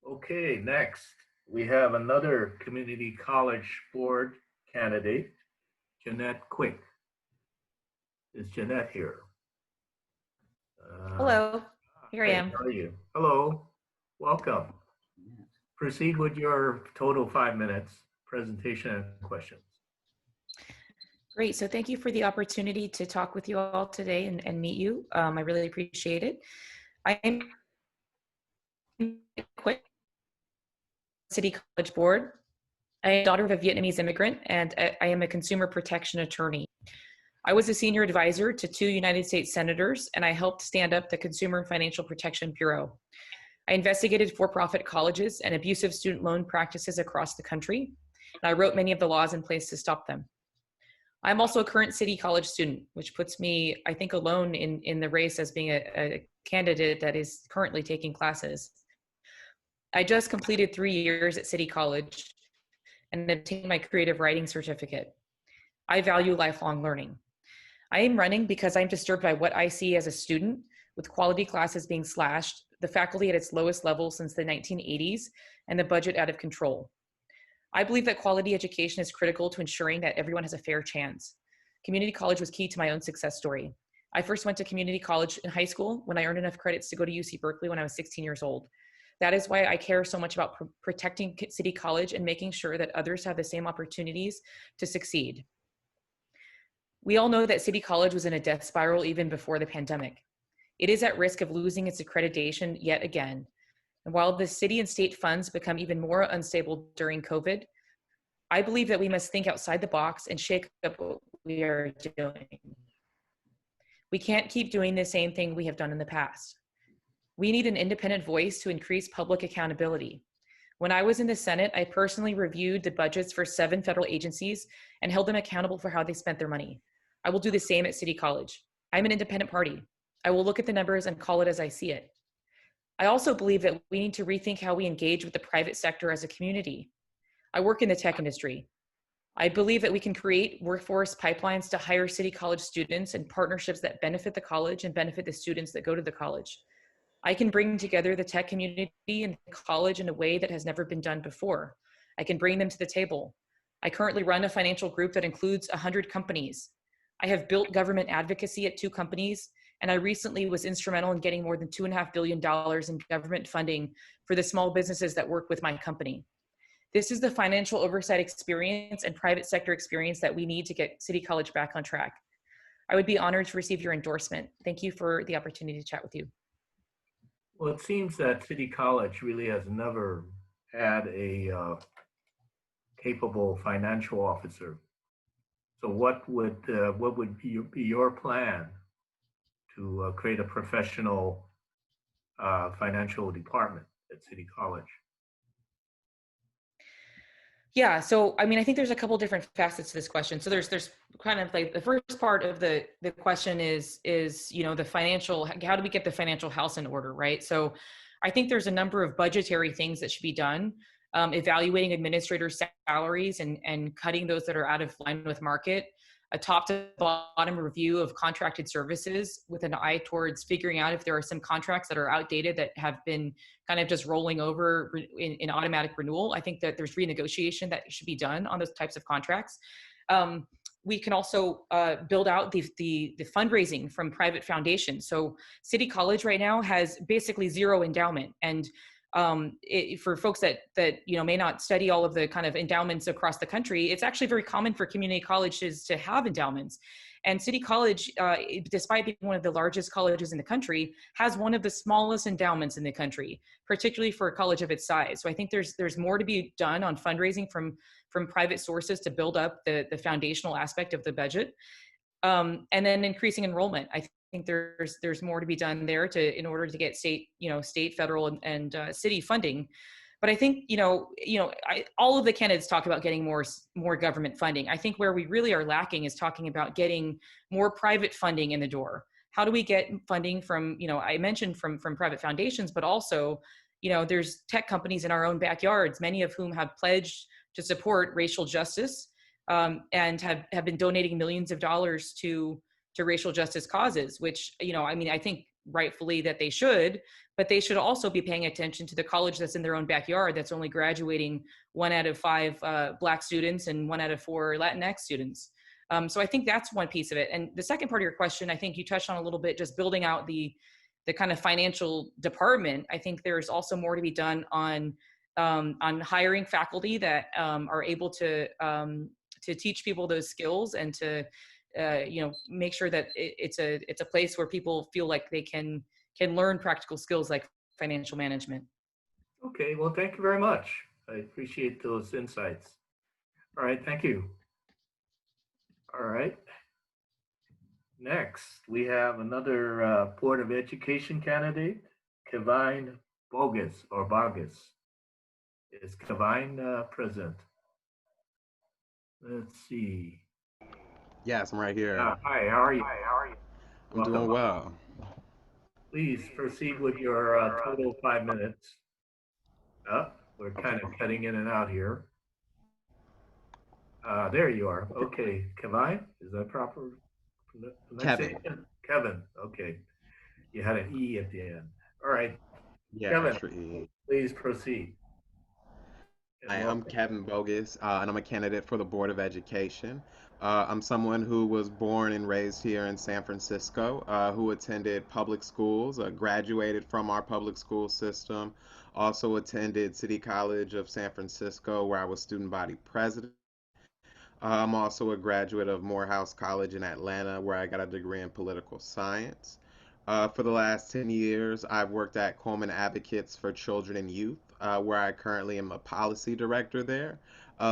Okay, next we have another community college board candidate, Jeanette Quick. Is Jeanette here? Hello, here I am. How are you? Hello, welcome. Proceed with your total 5 minutes presentation and questions. Great, so thank you for the opportunity to talk with you all today and meet you. I really appreciate it. I'm Quick, City College Board. I am the daughter of a Vietnamese immigrant, and I am a consumer protection attorney. I was a senior advisor to 2 United States senators, and I helped stand up the Consumer Financial Protection Bureau. I investigated for-profit colleges and abusive student loan practices across the country, and I wrote many of the laws in place to stop them. I'm also a current City College student, which puts me, I think, alone in the race as being a candidate that is currently taking classes. I just completed 3 years at City College and obtained my creative writing certificate. I value lifelong learning. I am running because I'm disturbed by what I see as a student, with quality classes being slashed, the faculty at its lowest level since the 1980s, and the budget out of control. I believe that quality education is critical to ensuring that everyone has a fair chance. Community college was key to my own success story. I first went to community college in high school when I earned enough credits to go to UC Berkeley when I was 16 years old. That is why I care so much about protecting City College and making sure that others have the same opportunities to succeed. We all know that City College was in a death spiral even before the pandemic. It is at risk of losing its accreditation yet again. And while the city and state funds become even more unstable during COVID, I believe that we must think outside the box and shake up what we are doing. We can't keep doing the same thing we have done in the past. We need an independent voice to increase public accountability. When I was in the Senate, I personally reviewed the budgets for 7 federal agencies and held them accountable for how they spent their money. I will do the same at City College. I'm an independent party. I will look at the numbers and call it as I see it. I also believe that we need to rethink how we engage with the private sector as a community. I work in the tech industry. I believe that we can create workforce pipelines to hire City College students and partnerships that benefit the college and benefit the students that go to the college. I can bring together the tech community and the college in a way that has never been done before. I can bring them to the table. I currently run a financial group that includes 100 companies. I have built government advocacy at 2 companies, and I recently was instrumental in getting more than $2.5 billion in government funding for the small businesses that work with my company. This is the financial oversight experience and private sector experience that we need to get City College back on track. I would be honored to receive your endorsement. Thank you for the opportunity to chat with you. Well, it seems that City College really has never had a capable financial officer. So what would be your plan to create a professional financial department at City College? Yeah, so I mean, I think there's a couple different facets to this question. So there's kind of like the first part of the question is the financial, how do we get the financial house in order, right? So I think there's a number of budgetary things that should be done, evaluating administrator salaries and cutting those that are out of line with market, a top to bottom review of contracted services with an eye towards figuring out if there are some contracts that are outdated that have been kind of just rolling over in automatic renewal. I think that there's renegotiation that should be done on those types of contracts. We can also build out the fundraising from private foundations. So City College right now has basically zero endowment, and for folks that may not study all of the kind of endowments across the country, it's actually very common for community colleges to have endowments. And City College, despite being one of the largest colleges in the country, has one of the smallest endowments in the country, particularly for a college of its size. So I think there's more to be done on fundraising from private sources to build up the foundational aspect of the budget, and then increasing enrollment. I think there's more to be done there in order to get state, federal, and city funding. But I think all of the candidates talk about getting more government funding. I think where we really are lacking is talking about getting more private funding in the door. How do we get funding from, I mentioned from private foundations, but also, there's tech companies in our own backyards, many of whom have pledged to support racial justice, and have been donating millions of dollars to racial justice causes, which, I think rightfully that they should, but they should also be paying attention to the college that's in their own backyard that's only graduating 1 out of 5 Black students and 1 out of 4 Latinx students. So I think that's one piece of it. And the second part of your question, I think you touched on a little bit, just building out the kind of financial department. I think there's also more to be done on hiring faculty that are able to teach people those skills, and to make sure that it's a place where people feel like they can learn practical skills like financial management. Okay, well, thank you very much. I appreciate those insights. All right, thank you. All right. Next, we have another Board of Education candidate, Kevine Bogus or Vargas. Is Kevine present? Let's see. Yes, I'm right here. Hi, how are you? I'm doing well. Please proceed with your total 5 minutes. We're kind of cutting in and out here. There you are. Okay, Kevine, is that proper pronunciation? Kevin, okay. You had an E at the end. All right. Yeah, Kevin, please proceed. I am Kevin Bogus, and I'm a candidate for the Board of Education. I'm someone who was born and raised here in San Francisco, who attended public schools, graduated from our public school system, also attended City College of San Francisco, where I was student body president. I'm also a graduate of Morehouse College in Atlanta, where I got a degree in political science. For the last 10 years, I've worked at Coleman Advocates for Children and Youth, where I currently am a policy director there.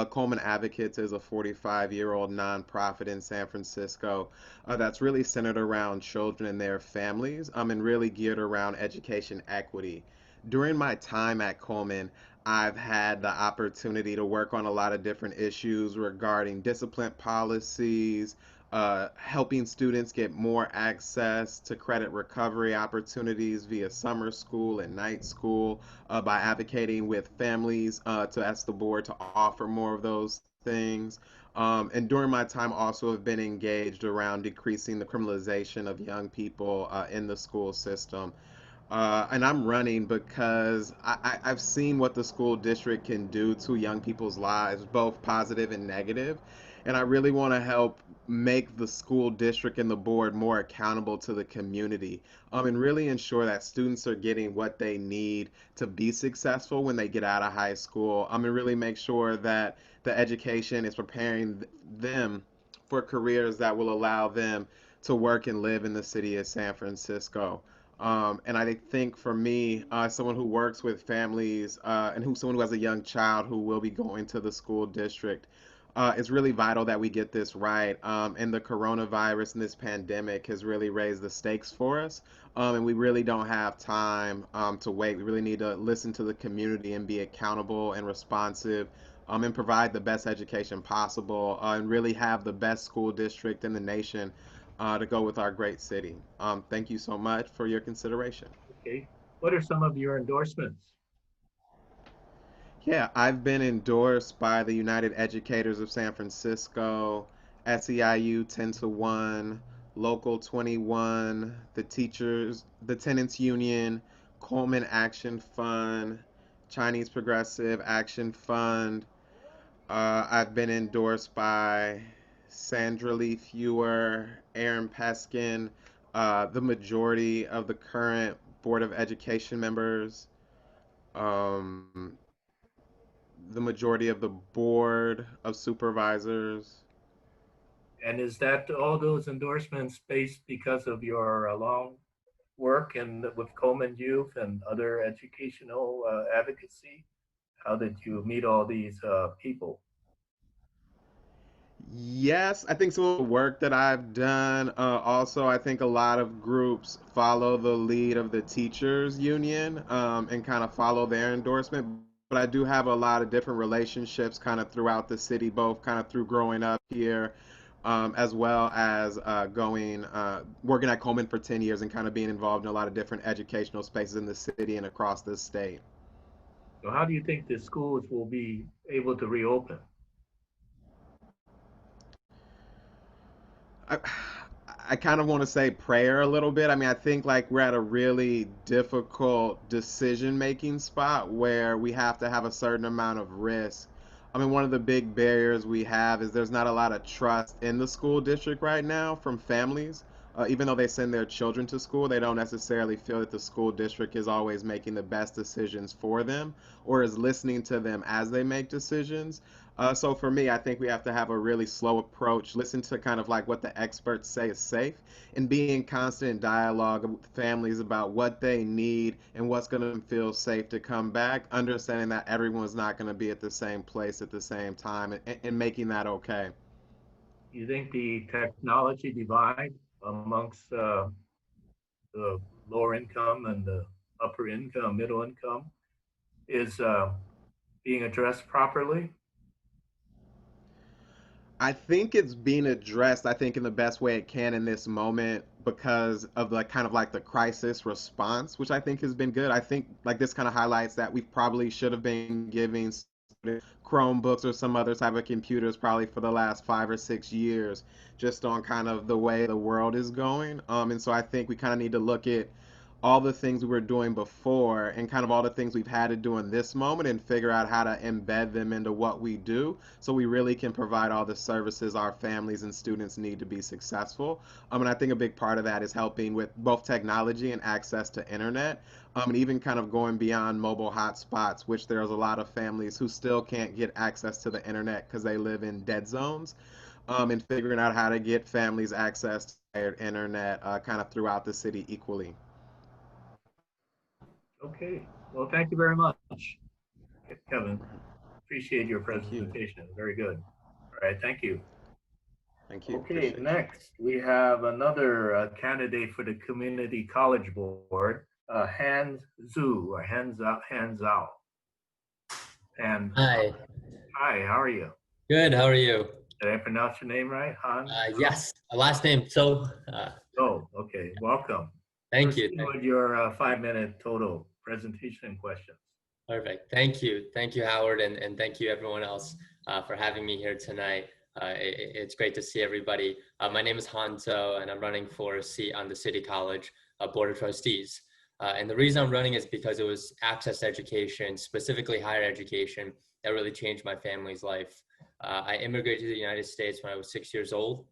Coleman Advocates is a 45-year-old nonprofit in San Francisco that's really centered around children and their families, and really geared around education equity. During my time at Coleman, I've had the opportunity to work on a lot of different issues regarding discipline policies, helping students get more access to credit recovery opportunities via summer school and night school, by advocating with families to ask the board to offer more of those things. And during my time also have been engaged around decreasing the criminalization of young people in the school system. And I'm running because I've seen what the school district can do to young people's lives, both positive and negative. And I really want to help make the school district and the board more accountable to the community, and really ensure that students are getting what they need to be successful when they get out of high school. And really make sure that the education is preparing them for careers that will allow them to work and live in the city of San Francisco. And I think for me, someone who works with families someone who has a young child who will be going to the school district, it's really vital that we get this right. And the coronavirus and this pandemic has really raised the stakes for us. And we really don't have time to wait. We really need to listen to the community and be accountable and responsive, and provide the best education possible, and really have the best school district in the nation to go with our great city. Thank you so much for your consideration. Okay. What are some of your endorsements? Yeah, I've been endorsed by the United Educators of San Francisco, SEIU 10 to 1, Local 21, the Tenants Union, Coleman Action Fund, Chinese Progressive Action Fund. I've been endorsed by Sandra Lee Fewer, Aaron Peskin, the majority of the current Board of Education members, um, the majority of the Board of Supervisors. And is that all those endorsements based because of your long work and with Coleman Youth and other educational advocacy? How did you meet all these people? Yes, I think some of the work that I've done. Also, I think a lot of groups follow the lead of the teachers union, and kind of follow their endorsement. But I do have a lot of different relationships kind of throughout the city, both kind of through growing up here, as well as working at Coleman for 10 years and kind of being involved in a lot of different educational spaces in the city and across the state. So how do you think the schools will be able to reopen? I, I kind of want to say prayer a little bit. I mean, I think like we're at a really difficult decision making spot where we have to have a certain amount of risk. I mean, one of the big barriers we have is there's not a lot of trust in the school district right now from families. Even though they send their children to school, they don't necessarily feel that the school district is always making the best decisions for them or is listening to them as they make decisions. So for me, I think we have to have a really slow approach, listen to kind of like what the experts say is safe, and be in constant dialogue with families about what they need and what's going to feel safe to come back, understanding that everyone's not going to be at the same place at the same time, and making that okay. You think the technology divide amongst the lower income and the upper income, middle income, is being addressed properly? I think it's being addressed, I think, in the best way it can in this moment because of the kind of like the crisis response, which I think has been good. I think like this kind of highlights that we probably should have been giving Chromebooks or some other type of computers probably for the last 5 or 6 years, just on kind of the way the world is going. And so I think we kind of need to look at all the things we were doing before and kind of all the things we've had to do in this moment and figure out how to embed them into what we do so we really can provide all the services our families and students need to be successful. And I think a big part of that is helping with both technology and access to internet, and even kind of going beyond mobile hotspots, which there's a lot of families who still can't get access to the internet because they live in dead zones, and figuring out how to get families access to their internet kind of throughout the city equally. Okay. Well, thank you very much, Kevin. Appreciate your Thank you. presentation. Very good. All right. Thank you. Thank you. Okay. Appreciate you. Next, we have another candidate for the Community College Board, Hans Zhu, or Hans Zhao. And Hi, hi, how are you? good. How are you? Did I pronounce your name right, Han? Yes, last name. So, Oh, okay. Welcome. thank you. Proceed with your 5-minute total presentation and questions. Perfect. Thank you. Thank you, Howard, and thank you everyone else for having me here tonight. It's great to see everybody. My name is Hanzo, and I'm running for a seat on the City College Board of Trustees. And the reason I'm running is because it was access to education, specifically higher education, that really changed my family's life. I immigrated to the United States when I was 6 years old.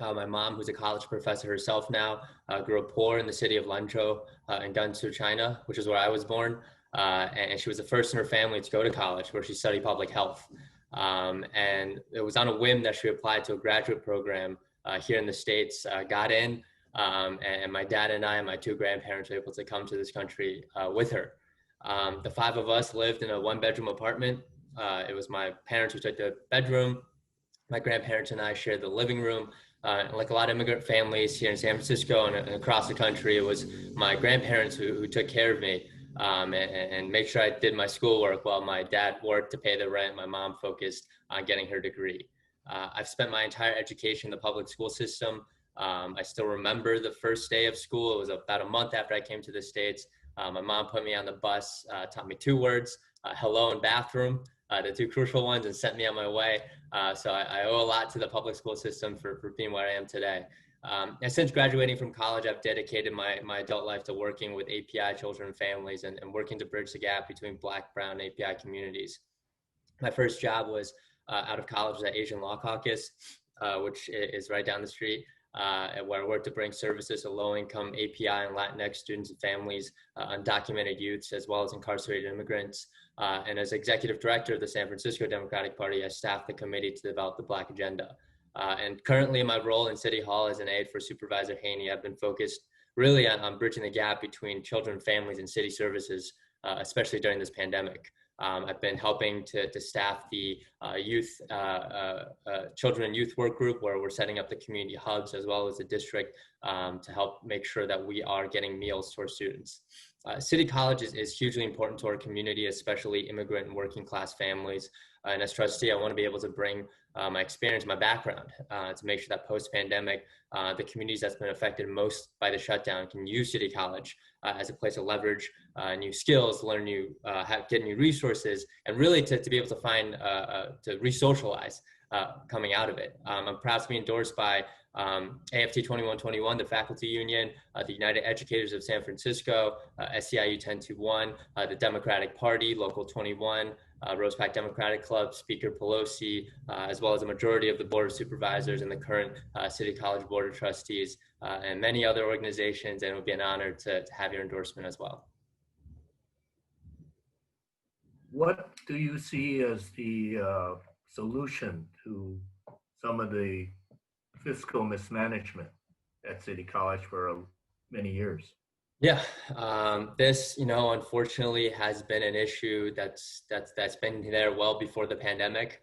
My mom, who's a college professor herself now, grew up poor in the city of Lanzhou in Gansu, China, which is where I was born. And she was the first in her family to go to college, where she studied public health. And it was on a whim that she applied to a graduate program here in the States, got in, and my dad and I and my two grandparents were able to come to this country with her. The five of us lived in a one-bedroom apartment. It was my parents who took the bedroom. My grandparents and I shared the living room. And like a lot of immigrant families here in San Francisco and across the country, it was my grandparents who took care of me and make sure I did my schoolwork while my dad worked to pay the rent. My mom focused on getting her degree. I've spent my entire education in the public school system. I still remember the first day of school. It was about a month after I came to the States. My mom put me on the bus, taught me two words, hello and bathroom, the two crucial ones, and sent me on my way. So I owe a lot to the public school system for being where I am today. And since graduating from college, I've dedicated my adult life to working with API children and families and working to bridge the gap between Black, Brown, and API communities. My first job was out of college at Asian Law Caucus, which is right down the street, where I worked to bring services to low-income API and Latinx students and families, undocumented youths, as well as incarcerated immigrants. And as executive director of the San Francisco Democratic Party, I staffed the committee to develop the Black agenda. And currently my role in City Hall as an aide for Supervisor Haney, I've been focused really on bridging the gap between children, families, and city services, especially during this pandemic. I've been helping to staff the children and youth work group, where we're setting up the community hubs as well as the district to help make sure that we are getting meals to our students. City College is hugely important to our community, especially immigrant and working class families. And as trustee, I want to be able to bring my experience, my background, to make sure that post-pandemic, the communities that's been affected most by the shutdown can use City College as a place to leverage new skills, learn new, get new resources, and really to be able to find, to re-socialize coming out of it. I'm proud to be endorsed by AFT 2121, the faculty union, the United Educators of San Francisco, SEIU 1021, the Democratic Party, Local 21, Rose Pack Democratic Club, Speaker Pelosi, as well as a majority of the Board of Supervisors and the current City College Board of Trustees, and many other organizations, and it would be an honor to have your endorsement as well. What do you see as the solution to some of the fiscal mismanagement at City College for many years? Yeah, this, unfortunately has been an issue that's been there well before the pandemic.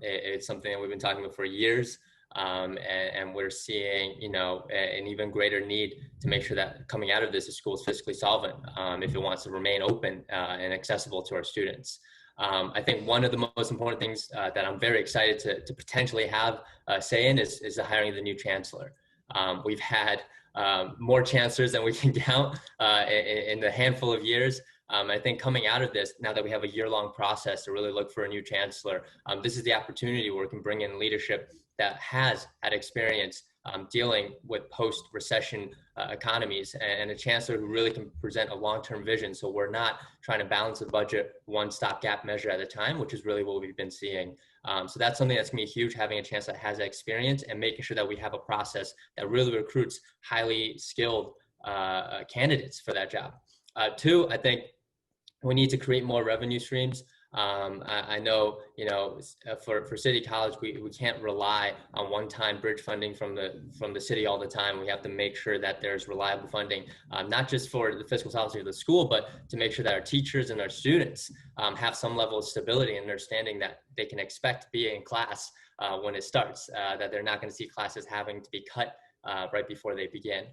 It's something that we've been talking about for years, and we're seeing, an even greater need to make sure that coming out of this, the school is fiscally solvent if it wants to remain open and accessible to our students. I think one of the most important things that I'm very excited to potentially have a say in is the hiring of the new chancellor. We've had more chancellors than we can count in the handful of years. I think coming out of this, now that we have a year-long process to really look for a new chancellor, this is the opportunity where we can bring in leadership that has had experience dealing with post-recession economies, and a chancellor who really can present a long-term vision. So we're not trying to balance the budget one stopgap measure at a time, which is really what we've been seeing. So that's something that's gonna be huge, having a chancellor that has that experience and making sure that we have a process that really recruits highly skilled candidates for that job. Two, I think we need to create more revenue streams. I know, for City College, we can't rely on one-time bridge funding from the city all the time. We have to make sure that there's reliable funding, not just for the fiscal solvency of the school, but to make sure that our teachers and our students have some level of stability and understanding that they can expect to be in class when it starts, that they're not going to see classes having to be cut right before they begin.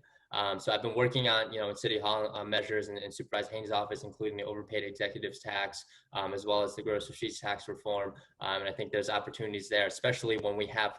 So I've been working on, in City Hall on measures in Supervisor Haynes' office, including the overpaid executives tax, as well as the gross receipts tax reform. And I think there's opportunities there, especially when we have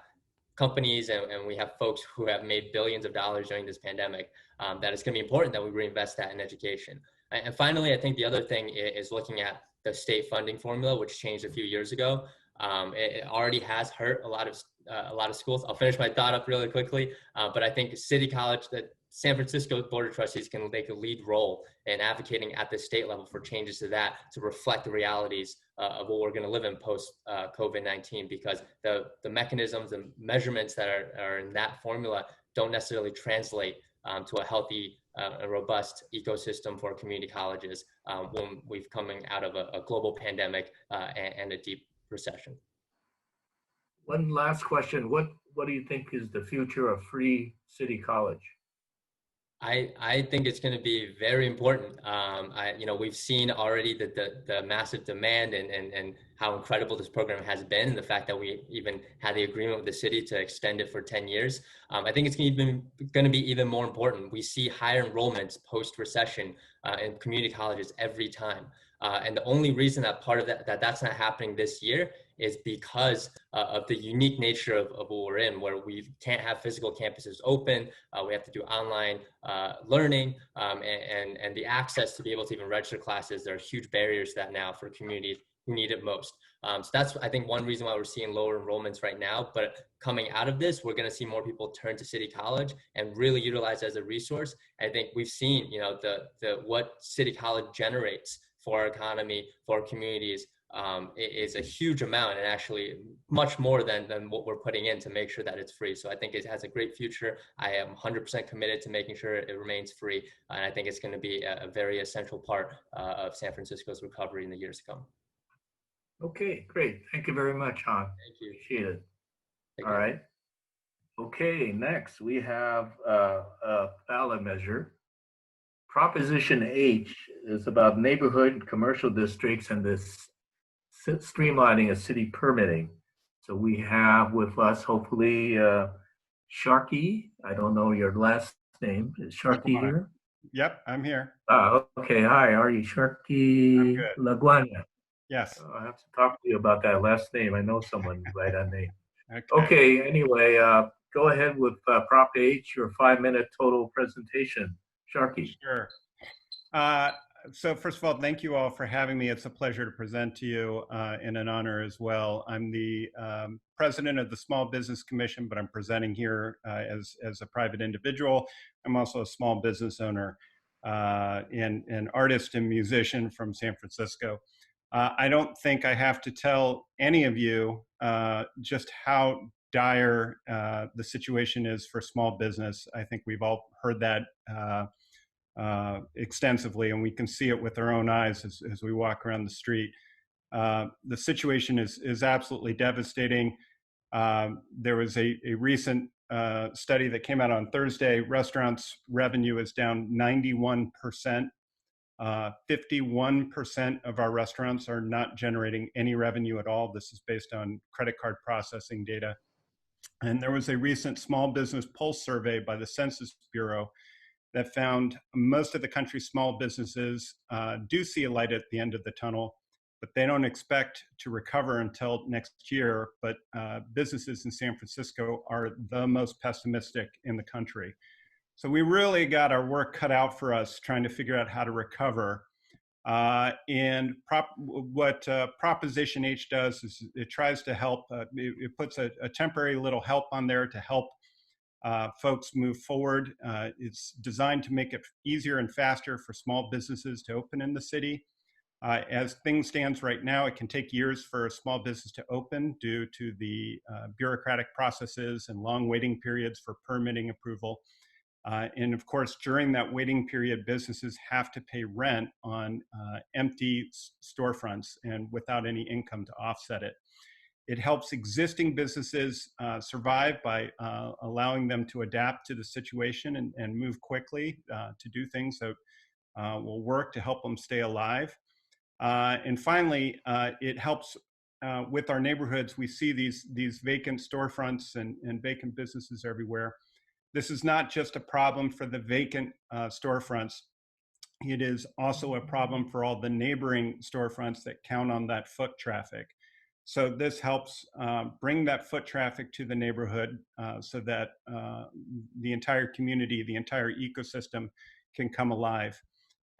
companies and we have folks who have made billions of dollars during this pandemic, that it's going to be important that we reinvest that in education. And finally, I think the other thing is looking at the state funding formula, which changed a few years ago. It already has hurt a lot of schools. I'll finish my thought up really quickly, but I think City College, that San Francisco Board of Trustees can take a lead role in advocating at the state level for changes to that to reflect the realities of what we're going to live in post COVID-19, because the mechanisms and measurements that are in that formula don't necessarily translate to a healthy and robust ecosystem for community colleges when we've coming out of a global pandemic and a deep recession. One last question. What do you think is the future of free city college? I think it's going to be very important. We've seen already the massive demand and how incredible this program has been, and the fact that we even had the agreement with the city to extend it for 10 years. I think it's going to be even more important. We see higher enrollments post-recession in community colleges every time. And the only reason that part of that's not happening this year is because of the unique nature of what we're in, where we can't have physical campuses open. We have to do online learning, and the access to be able to even register classes. There are huge barriers to that now for communities who need it most. So that's, I think, one reason why we're seeing lower enrollments right now. But coming out of this, we're going to see more people turn to City College and really utilize it as a resource. I think we've seen, what City College generates for our economy, for our communities, is a huge amount, and actually much more than what we're putting in to make sure that it's free. So I think it has a great future. I am 100% committed to making sure it remains free. And I think it's going to be a very essential part of San Francisco's recovery in the years to come. Okay, great. Thank you very much, Han. Thank you. Appreciate it. Thank All you. right. Okay, next we have a ballot measure. Proposition H is about neighborhood and commercial districts and this streamlining of city permitting. So we have with us, hopefully, Sharky. I don't know your last name. Is Sharky here? Yep, I'm here. Okay. Hi, are you Sharky Laguana? Yes. I have to talk to you about that last name. I know someone by that name. Okay. Anyway, go ahead with Prop H, your 5-minute total presentation. Sharky. Sure. So first of all, thank you all for having me. It's a pleasure to present to you, and an honor as well. I'm the president of the Small Business Commission, but I'm presenting here as a private individual. I'm also a small business owner, and an artist and musician from San Francisco. I don't think I have to tell any of you just how dire the situation is for small business. I think we've all heard that extensively, and we can see it with our own eyes as we walk around the street. The situation is absolutely devastating. There was a recent study that came out on Thursday. Restaurants' revenue is down 91%. 51% of our restaurants are not generating any revenue at all. This is based on credit card processing data. And there was a recent small business pulse survey by the Census Bureau that found most of the country's small businesses do see a light at the end of the tunnel, but they don't expect to recover until next year. But businesses in San Francisco are the most pessimistic in the country. So we really got our work cut out for us trying to figure out how to recover. What Proposition H does is it tries to help, it puts a temporary little help on there to help folks move forward. It's designed to make it easier and faster for small businesses to open in the city. As things stands right now, it can take years for a small business to open due to the bureaucratic processes and long waiting periods for permitting approval. And of course, during that waiting period, businesses have to pay rent on empty storefronts and without any income to offset it. It helps existing businesses survive by allowing them to adapt to the situation and move quickly to do things that will work to help them stay alive. And finally, it helps with our neighborhoods. We see these vacant storefronts and vacant businesses everywhere. This is not just a problem for the vacant storefronts. It is also a problem for all the neighboring storefronts that count on that foot traffic. So this helps bring that foot traffic to the neighborhood so that the entire community, the entire ecosystem can come alive.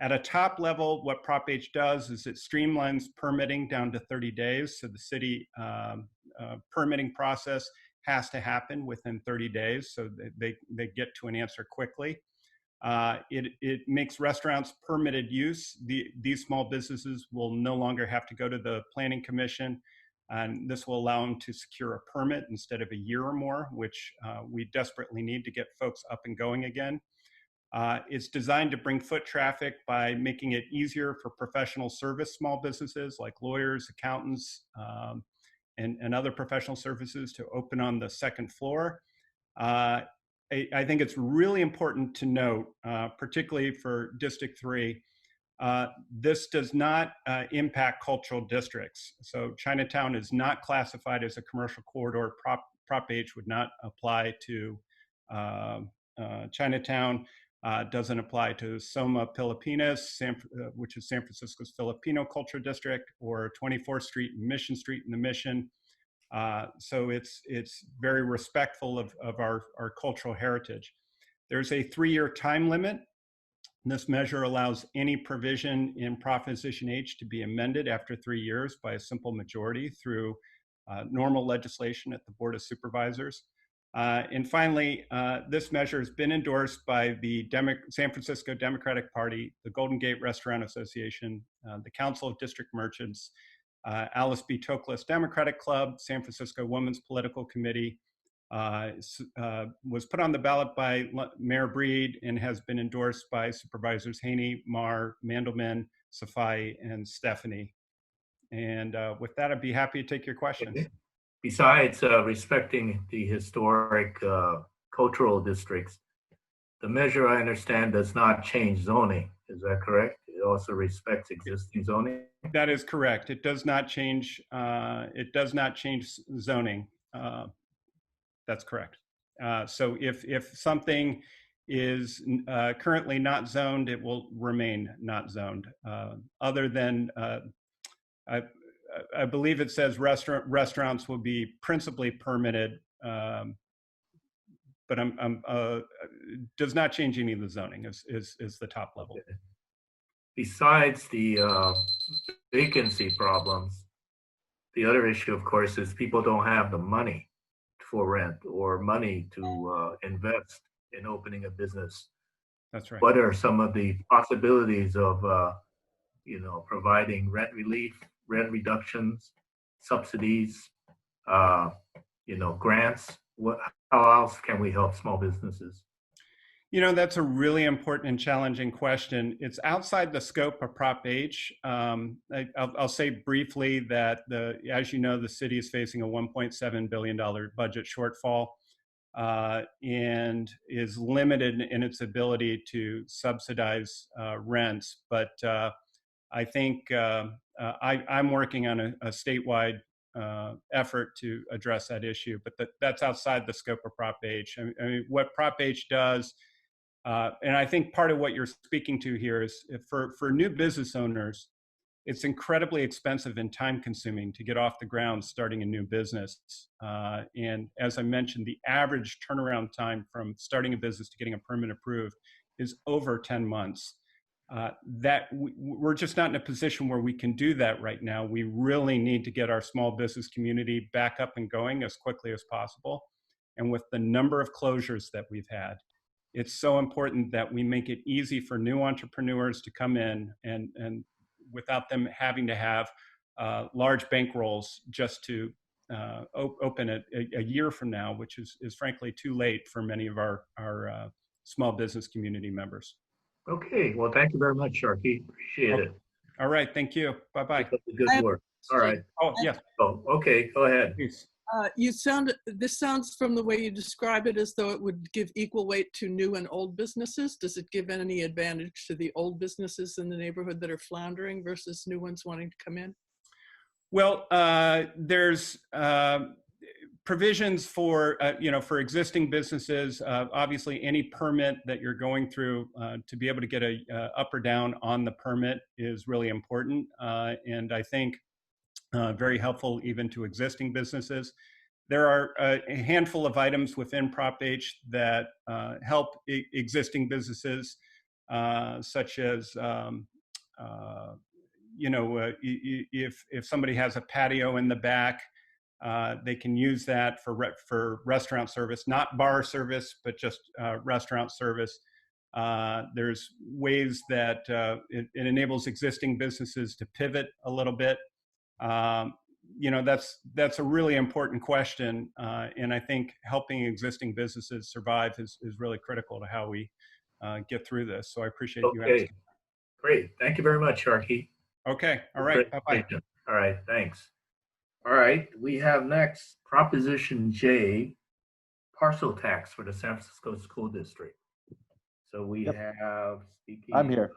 At a top level, what Prop H does is it streamlines permitting down to 30 days. So the city permitting process has to happen within 30 days so they get to an answer quickly. It makes restaurants permitted use. These small businesses will no longer have to go to the Planning Commission, and this will allow them to secure a permit instead of a year or more, which we desperately need to get folks up and going again. It's designed to bring foot traffic by making it easier for professional service small businesses like lawyers, accountants, and other professional services to open on the second floor. I think it's really important to note, particularly for District 3, this does not impact cultural districts. So Chinatown is not classified as a commercial corridor. Prop H would not apply to Chinatown. Doesn't apply to Soma Pilipinas, which is San Francisco's Filipino Culture District, or 24th Street and Mission Street in the Mission. So it's very respectful of our cultural heritage. There's a 3-year time limit. This measure allows any provision in Proposition H to be amended after 3 years by a simple majority through normal legislation at the Board of Supervisors. And finally, this measure has been endorsed by the San Francisco Democratic Party, the Golden Gate Restaurant Association, the Council of District Merchants, Alice B. Toklas Democratic Club, San Francisco Women's Political Committee, was put on the ballot by Mayor Breed and has been endorsed by Supervisors Haney, Marr, Mandelman, Safai, and Stephanie. And with that, I'd be happy to take your questions. Okay. Besides respecting the historic cultural districts, the measure, I understand, does not change zoning. Is that correct? It also respects existing zoning? That is correct. It does not change. It does not change zoning. That's correct. So if something is currently not zoned, it will remain not zoned. Other than, I believe it says restaurants will be principally permitted, but does not change any of the zoning. Is the top level. Okay. Besides the vacancy problems, the other issue, of course, is people don't have the money for rent or money to invest in opening a business. That's right. What are some of the possibilities of, providing rent relief, rent reductions, subsidies, grants? How else can we help small businesses? That's a really important and challenging question. It's outside the scope of Prop H. I'll say briefly that, as you know, the city is facing a $1.7 billion budget shortfall and is limited in its ability to subsidize rents. But I think I'm working on a statewide effort to address that issue, but that's outside the scope of Prop H. I mean, what Prop H does, and I think part of what you're speaking to here is for new business owners, it's incredibly expensive and time consuming to get off the ground starting a new business. And as I mentioned, the average turnaround time from starting a business to getting a permit approved is over 10 months. We're just not in a position where we can do that right now. We really need to get our small business community back up and going as quickly as possible. And with the number of closures that we've had, it's so important that we make it easy for new entrepreneurs to come in and without them having to have large bankrolls just to open a year from now, which is frankly too late for many of our small business community members. Okay, well, thank you very much, Sharkey. Appreciate it. All right, thank you. Bye-bye. Good work. All right. Oh, yes. Oh, okay, go ahead. Please. This sounds from the way you describe it as though it would give equal weight to new and old businesses. Does it give any advantage to the old businesses in the neighborhood that are floundering versus new ones wanting to come in? Well, there's provisions for existing businesses. Obviously, any permit that you're going through to be able to get a up or down on the permit is really important, and I think very helpful even to existing businesses. There are a handful of items within Prop H that help existing businesses, such as if somebody has a patio in the back, they can use that for restaurant service, not bar service, but just restaurant service. There's ways that it enables existing businesses to pivot a little bit. That's a really important question, and I think helping existing businesses survive is really critical to how we get through this. So I appreciate you asking. Great. Thank you very much, Sharkey. Okay. All right. Bye-bye. All right. Thanks. All right, we have next Proposition J, parcel tax for the San Francisco School District. So we have speaking. I'm here.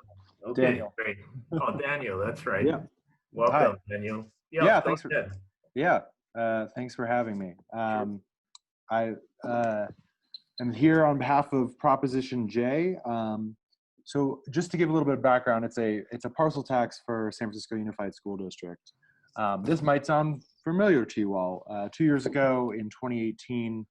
Okay, Daniel. great. Oh, Daniel, that's right. Yeah. Welcome, Daniel. Yeah, go thanks for ahead. thanks for having me. I am here on behalf of Proposition J. So just to give a little bit of background, it's a parcel tax for San Francisco Unified School District. This might sound familiar to you all. 2 years ago in 2018,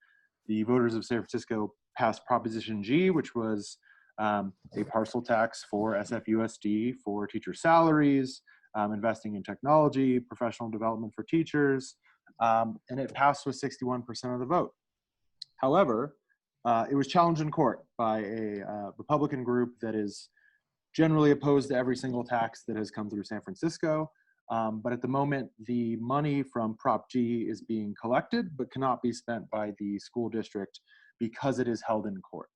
the voters of San Francisco passed Proposition G, which was a parcel tax for SFUSD for teacher salaries, investing in technology, professional development for teachers, and it passed with 61% of the vote. However, it was challenged in court by a Republican group that is generally opposed to every single tax that has come through San Francisco. But at the moment, the money from Prop G is being collected, but cannot be spent by the school district because it is held in court.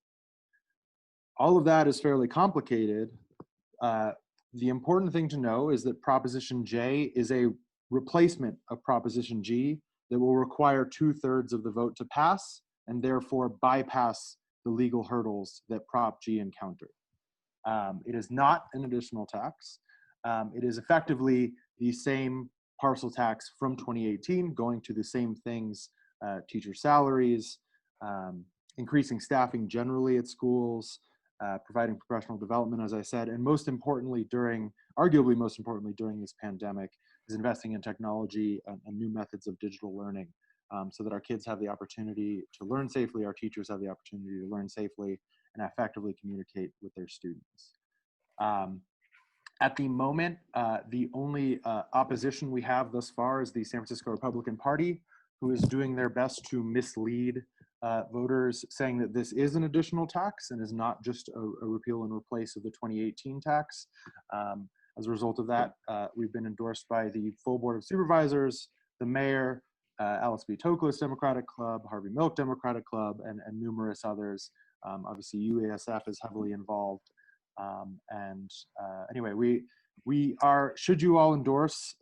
All of that is fairly complicated. The important thing to know is that Proposition J is a replacement of Proposition G that will require 2/3 of the vote to pass and therefore bypass the legal hurdles that Prop G encountered. It is not an additional tax. It is effectively the same parcel tax from 2018, going to the same things, teacher salaries, increasing staffing generally at schools, providing professional development, as I said, and most importantly, arguably most importantly during this pandemic, is investing in technology and new methods of digital learning, so that our kids have the opportunity to learn safely, our teachers have the opportunity to learn safely and effectively communicate with their students. At the moment, the only opposition we have thus far is the San Francisco Republican Party, who is doing their best to mislead voters, saying that this is an additional tax and is not just a repeal and replace of the 2018 tax. As a result of that, we've been endorsed by the full Board of Supervisors, the mayor, Alice B. Toklas Democratic Club, Harvey Milk Democratic Club, and numerous others. Obviously, UASF is heavily involved. Anyway, we are, should you all endorse,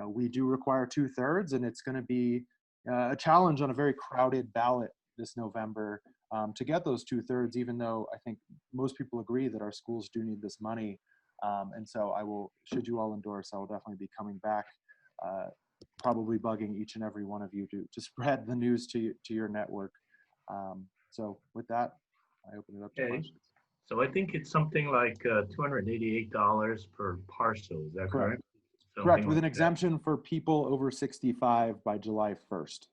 we do require 2/3, and it's going to be a challenge on a very crowded ballot this November to get those 2/3, even though I think most people agree that our schools do need this money. And so should you all endorse, I will definitely be coming back, probably bugging each and every one of you to spread the news to your network. So with that, I open it up to questions. So I think it's something like $288 per parcel. Is that correct? Correct, with an exemption for people over 65 by July 1st.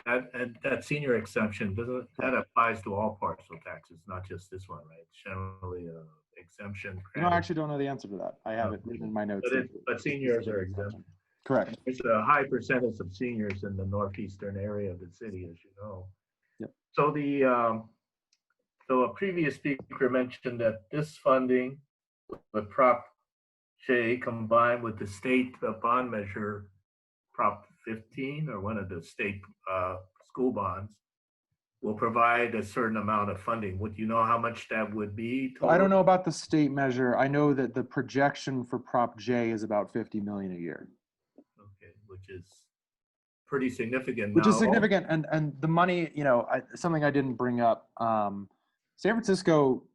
That senior exemption, that applies to all parcel taxes, not just this one, right? Generally, exemption. I actually don't know the answer to that. I have it written in my notes. But seniors are exempt. Correct. There's a high percentage of seniors in the northeastern area of the city, as you know. Yep. So a previous speaker mentioned that this funding with Prop J combined with the state bond measure, Prop 15, or one of the state school bonds, will provide a certain amount of funding. Would you know how much that would be? I don't know about the state measure. I know that the projection for Prop J is about $50 million a year. Okay, which is pretty significant. Which is significant, and the money, something I didn't bring up. San Francisco,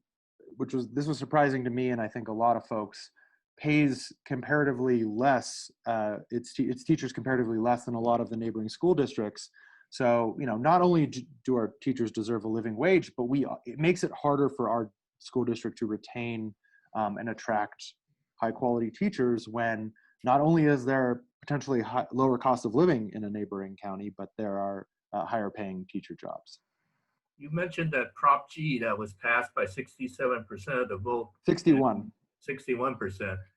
this was surprising to me, and I think a lot of folks, pays comparatively less, its teachers comparatively less than a lot of the neighboring school districts. So, not only do our teachers deserve a living wage, but it makes it harder for our school district to retain and attract high quality teachers when not only is there potentially lower cost of living in a neighboring county, but there are higher paying teacher jobs. You mentioned that Prop G that was passed by 67% of the vote. 61%.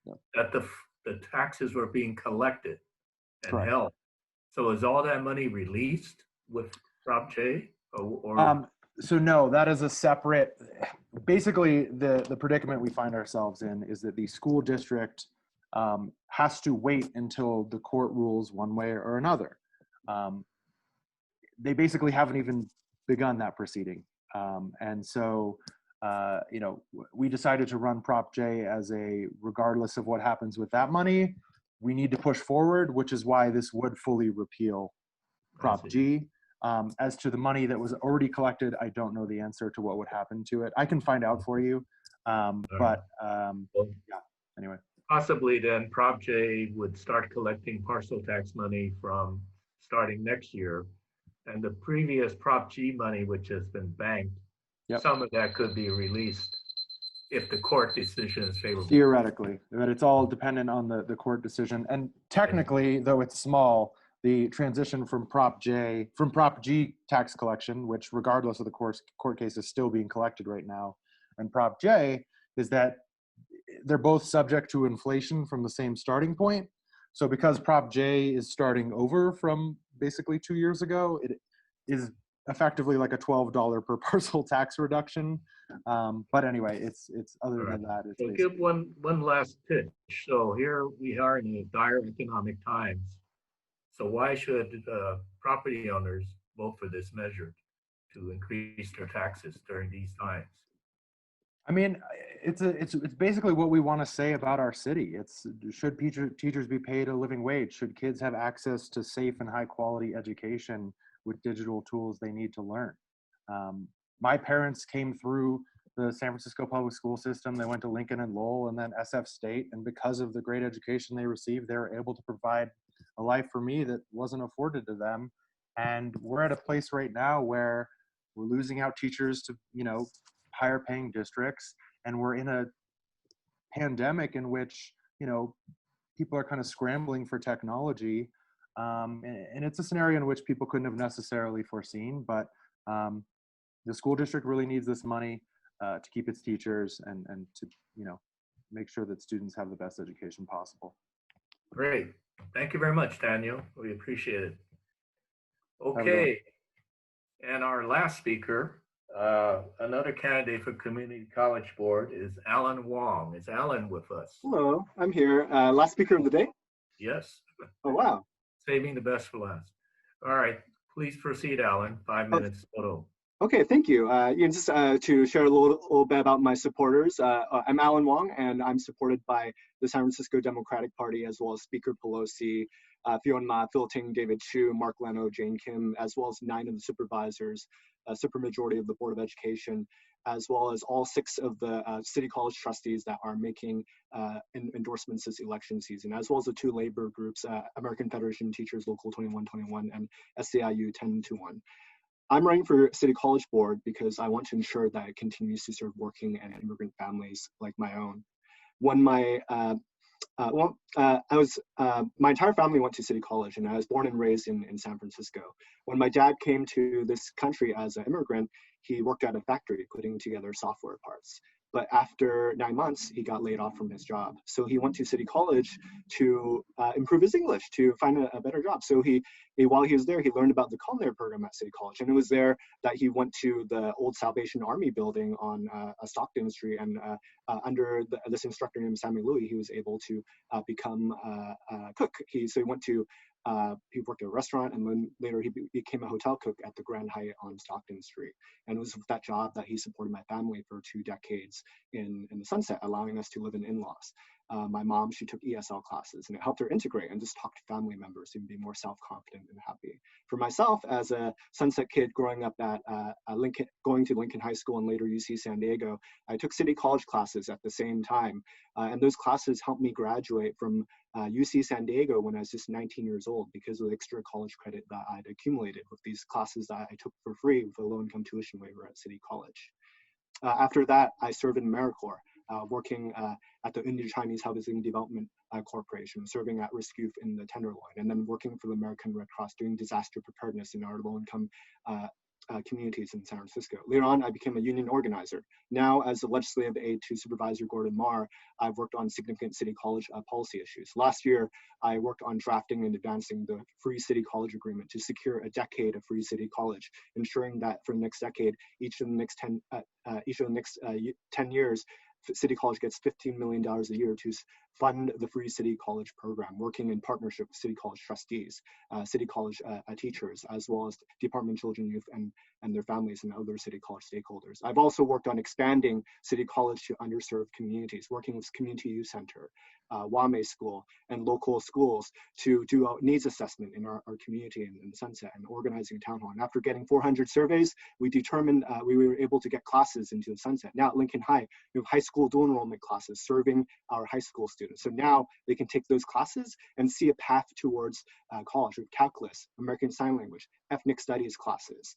Yeah. That the taxes were being collected and Correct. held. So is all that money released with Prop J? So no, that is a separate, basically the predicament we find ourselves in is that the school district has to wait until the court rules one way or another. They basically haven't even begun that proceeding. And so, we decided to run Prop J as regardless of what happens with that money, we need to push forward, which is why this would fully repeal Prop G. As to the money that was already collected, I don't know the answer to what would happen to it. I can find out for you, but yeah, anyway. Possibly then Prop J would start collecting parcel tax money from starting next year. And the previous Prop G money, which has been banked, some of that could be released if the court decision is favorable. Theoretically, but it's all dependent on the court decision. And technically, though it's small, the transition from Prop G tax collection, which regardless of the court case is still being collected right now, and Prop J is that they're both subject to inflation from the same starting point. So because Prop J is starting over from basically 2 years ago, it is effectively like a $12 per parcel tax reduction. But anyway, it's other than that. It's so give one last pitch. So here we are in dire economic times. So why should property owners vote for this measure to increase their taxes during these times? I mean, it's basically what we want to say about our city. It's should teachers be paid a living wage? Should kids have access to safe and high quality education with digital tools they need to learn? My parents came through the San Francisco public school system. They went to Lincoln and Lowell and then SF State. And because of the great education they received, they were able to provide a life for me that wasn't afforded to them. And we're at a place right now where we're losing out teachers to, higher paying districts. And we're in a pandemic in which, people are kind of scrambling for technology. And it's a scenario in which people couldn't have necessarily foreseen, but the school district really needs this money to keep its teachers and to, make sure that students have the best education possible. Great. Thank you very much, Daniel. We appreciate it. Okay. And our last speaker, another candidate for Community College Board is Alan Wong. Is Alan with us? Hello, I'm here. Last speaker of the day? Yes. Oh, wow. Saving the best for last. All right. Please proceed, Alan. 5 minutes total. Okay, thank you. Just to share a little bit about my supporters, I'm Alan Wong, and I'm supported by the San Francisco Democratic Party, as well as Speaker Pelosi, Fiona Ma, Phil Ting, David Chu, Mark Leno, Jane Kim, as well as 9 of the supervisors, a supermajority of the Board of Education, as well as all 6 of the City College trustees that are making endorsements this election season, as well as the 2 labor groups, American Federation of Teachers Local 2121 and SCIU 1021. I'm running for City College Board because I want to ensure that it continues to serve working and immigrant families like my own. When my my entire family went to City College, and I was born and raised in San Francisco. When my dad came to this country as an immigrant, he worked at a factory putting together software parts. But after 9 months, he got laid off from his job. So he went to City College to improve his English, to find a better job. So while he was there, he learned about the culinary program at City College. And it was there that he went to the old Salvation Army building on Stockton Street. And under this instructor named Sammy Louie, he was able to become a cook. So he went to he worked at a restaurant, and then later he became a hotel cook at the Grand Hyatt on Stockton Street. And it was with that job that he supported my family for 2 decades in the Sunset, allowing us to live in in-laws. My mom, she took ESL classes, and it helped her integrate and just talk to family members and be more self-confident and happy. For myself, as a Sunset kid growing up at Lincoln, going to Lincoln High School and later UC San Diego, I took City College classes at the same time. And those classes helped me graduate from UC San Diego when I was just 19 years old because of the extra college credit that I'd accumulated with these classes that I took for free with a low-income tuition waiver at City College. After that, I served in AmeriCorps, working at the Indo-Chinese Housing Development Corporation, serving at risk youth in the Tenderloin, and then working for the American Red Cross doing disaster preparedness in our low-income communities in San Francisco. Later on, I became a union organizer. Now, as a legislative aide to Supervisor Gordon Marr, I've worked on significant City College policy issues. Last year, I worked on drafting and advancing the Free City College Agreement to secure a decade of Free City College, ensuring that for the next decade, each of the next 10 years, City College gets $15 million a year to fund the Free City College program, working in partnership with City College trustees, City College teachers, as well as Department of Children, Youth, and their families and other City College stakeholders. I've also worked on expanding City College to underserved communities, working with Community Youth Center, Wame School, and local schools to do a needs assessment in our community in Sunset and organizing a town hall. And after getting 400 surveys, we determined we were able to get classes into Sunset. Now at Lincoln High, we have high school dual enrollment classes serving our high school students. So now they can take those classes and see a path towards college with calculus, American Sign Language, ethnic studies classes.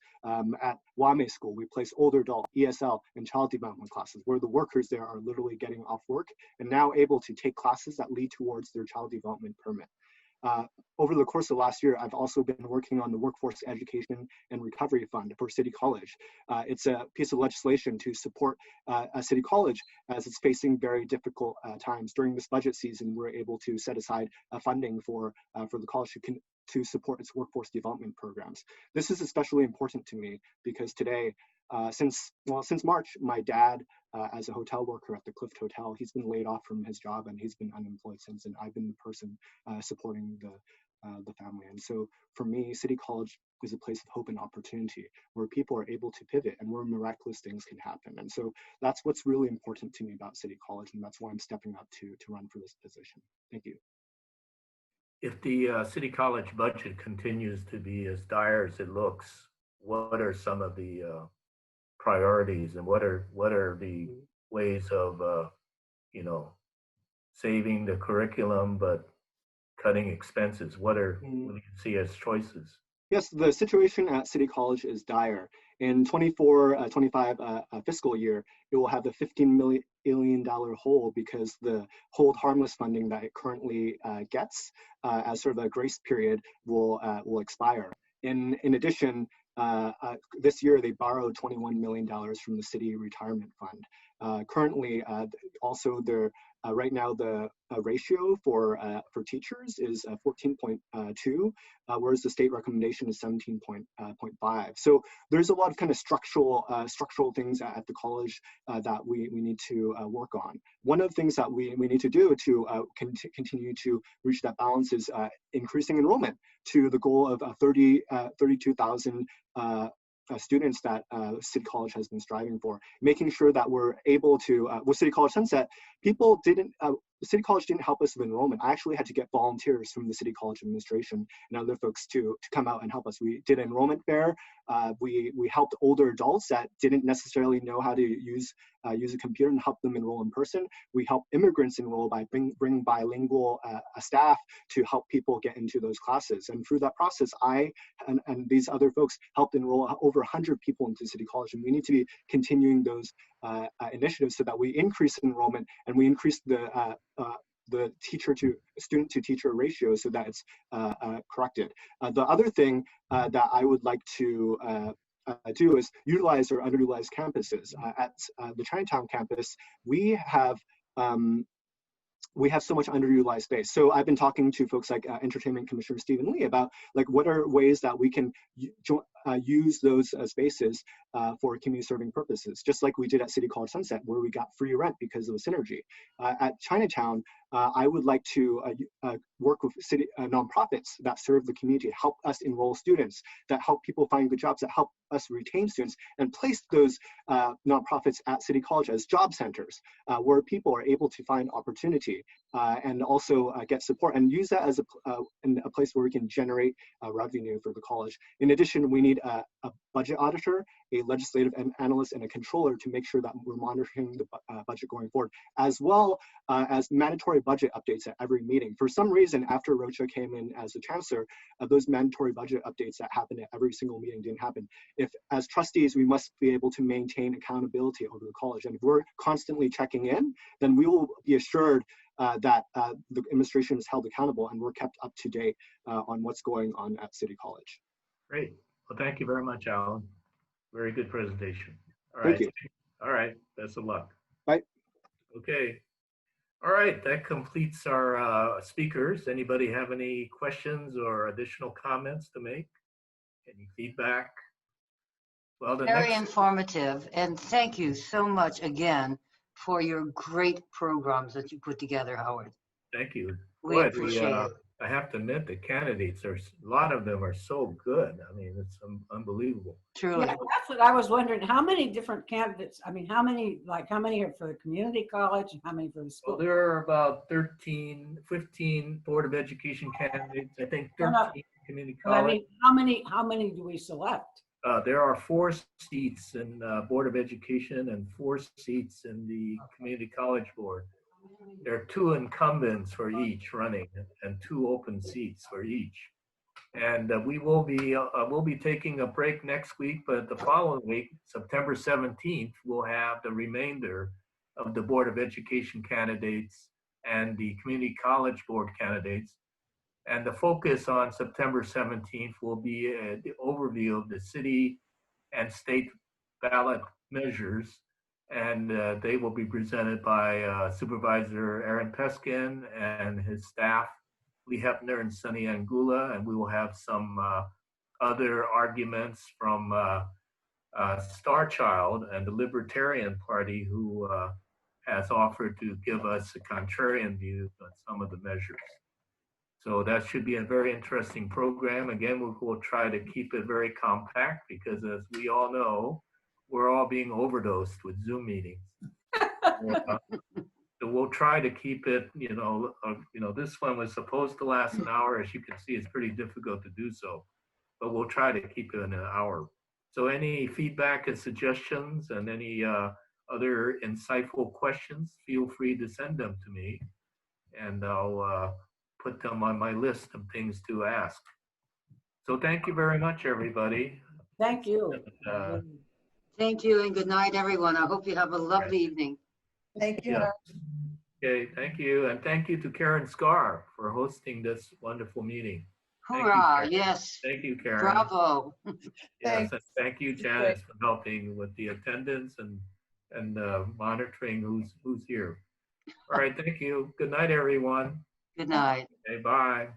At Wame School, we place older adult, ESL, and child development classes where the workers there are literally getting off work and now able to take classes that lead towards their child development permit. Over the course of last year, I've also been working on the Workforce Education and Recovery Fund for City College. It's a piece of legislation to support a City College as it's facing very difficult times. During this budget season, we're able to set aside funding for the college to support its workforce development programs. This is especially important to me because today, since March, my dad, as a hotel worker at the Clift Hotel, he's been laid off from his job and he's been unemployed since, and I've been the person supporting the family. And so for me, City College is a place of hope and opportunity where people are able to pivot and where miraculous things can happen. And so that's what's really important to me about City College, and that's why I'm stepping up to run for this position. Thank you. If the City College budget continues to be as dire as it looks, what are some of the priorities, and what are the ways of saving the curriculum but cutting expenses? What do you see as choices? Yes, the situation at City College is dire. In 24-25 fiscal year, it will have a $15 million hole because the hold harmless funding that it currently gets as sort of a grace period will expire. In addition, this year they borrowed $21 million from the city retirement fund. Currently, also right now the ratio for teachers is 14.2, whereas the state recommendation is 17.5. So there's a lot of kind of structural things at the college that we need to work on. One of the things that we need to do to continue to reach that balance is increasing enrollment to the goal of 32,000 students that City College has been striving for, making sure that we're able to, with City College Sunset, City College didn't help us with enrollment. I actually had to get volunteers from the City College administration and other folks to come out and help us. We did enrollment fair. We helped older adults that didn't necessarily know how to use a computer and help them enroll in person. We helped immigrants enroll by bringing bilingual staff to help people get into those classes. And through that process, I and these other folks helped enroll over 100 people into City College. And we need to be continuing those initiatives so that we increase enrollment and we increase the teacher to student to teacher ratio so that it's corrected. The other thing that I would like to do is utilize our underutilized campuses. At the Chinatown campus, we have so much underutilized space. So I've been talking to folks like Entertainment Commissioner Stephen Lee about like what are ways that we can use those spaces for community serving purposes, just like we did at City College Sunset, where we got free rent because of the synergy. At Chinatown, I would like to work with city nonprofits that serve the community, help us enroll students, that help people find good jobs, that help us retain students, and place those nonprofits at City College as job centers, where people are able to find opportunity and also get support, and use that as a place where we can generate revenue for the college. In addition, we need a budget auditor, a legislative analyst, and a controller to make sure that we're monitoring the budget going forward, as well as mandatory budget updates at every meeting. For some reason, after Rocha came in as the chancellor, those mandatory budget updates that happened at every single meeting didn't happen. If, as trustees, we must be able to maintain accountability over the college, and if we're constantly checking in, then we will be assured that the administration is held accountable and we're kept up to date on what's going on at City College. Great. Well, thank you very much, Alan. Very good presentation. All Thank right. you. All right. Best of luck. Bye. Okay. All right. That completes our speakers. Anybody have any questions or additional comments to make? Any feedback? Well, Very informative, and thank you so much again for your great programs that you put together, Howard. Thank you. We Boy, appreciate it. I have to admit, the candidates are, a lot of them are so good. I mean, it's unbelievable. Truly. Yeah, that's what I was wondering. How many different candidates? I mean, how many are for the community college and how many for the Well, school? there are about 13, 15 Board of Education candidates. I think No, 13 no. community But I college. mean, how many do we select? There are 4 seats in Board of Education and 4 seats in the Community College Board. There are 2 incumbents for each running and 2 open seats for each. And we will be we'll be taking a break next week, but the following week, September 17th, we'll have the remainder of the Board of Education candidates and the Community College Board candidates. And the focus on September 17th will be the overview of the city and state ballot measures. And they will be presented by Supervisor Aaron Peskin and his staff, Lee Hepner and Sunny Angula. And we will have some other arguments from Star Child and the Libertarian Party, who has offered to give us a contrarian view on some of the measures. So that should be a very interesting program. Again, we'll try to keep it very compact because, as we all know, we're all being overdosed with Zoom meetings. So we'll try to keep it, this one was supposed to last an hour. As you can see, it's pretty difficult to do so, but we'll try to keep it in an hour. So any feedback and suggestions and any other insightful questions, feel free to send them to me, and I'll put them on my list of things to ask. So thank you very much, everybody. Thank you. Thank you and good night, everyone. I hope you have a lovely evening. Thank you. Yeah. Okay, thank you. And thank you to Karen Scar for hosting this wonderful meeting. Hoorah, yes. Thank you, Karen. Bravo. Yes, and thank you, Janice, for helping with the attendance and monitoring who's here. All right, thank you. Good night, everyone. Good night. Okay, bye.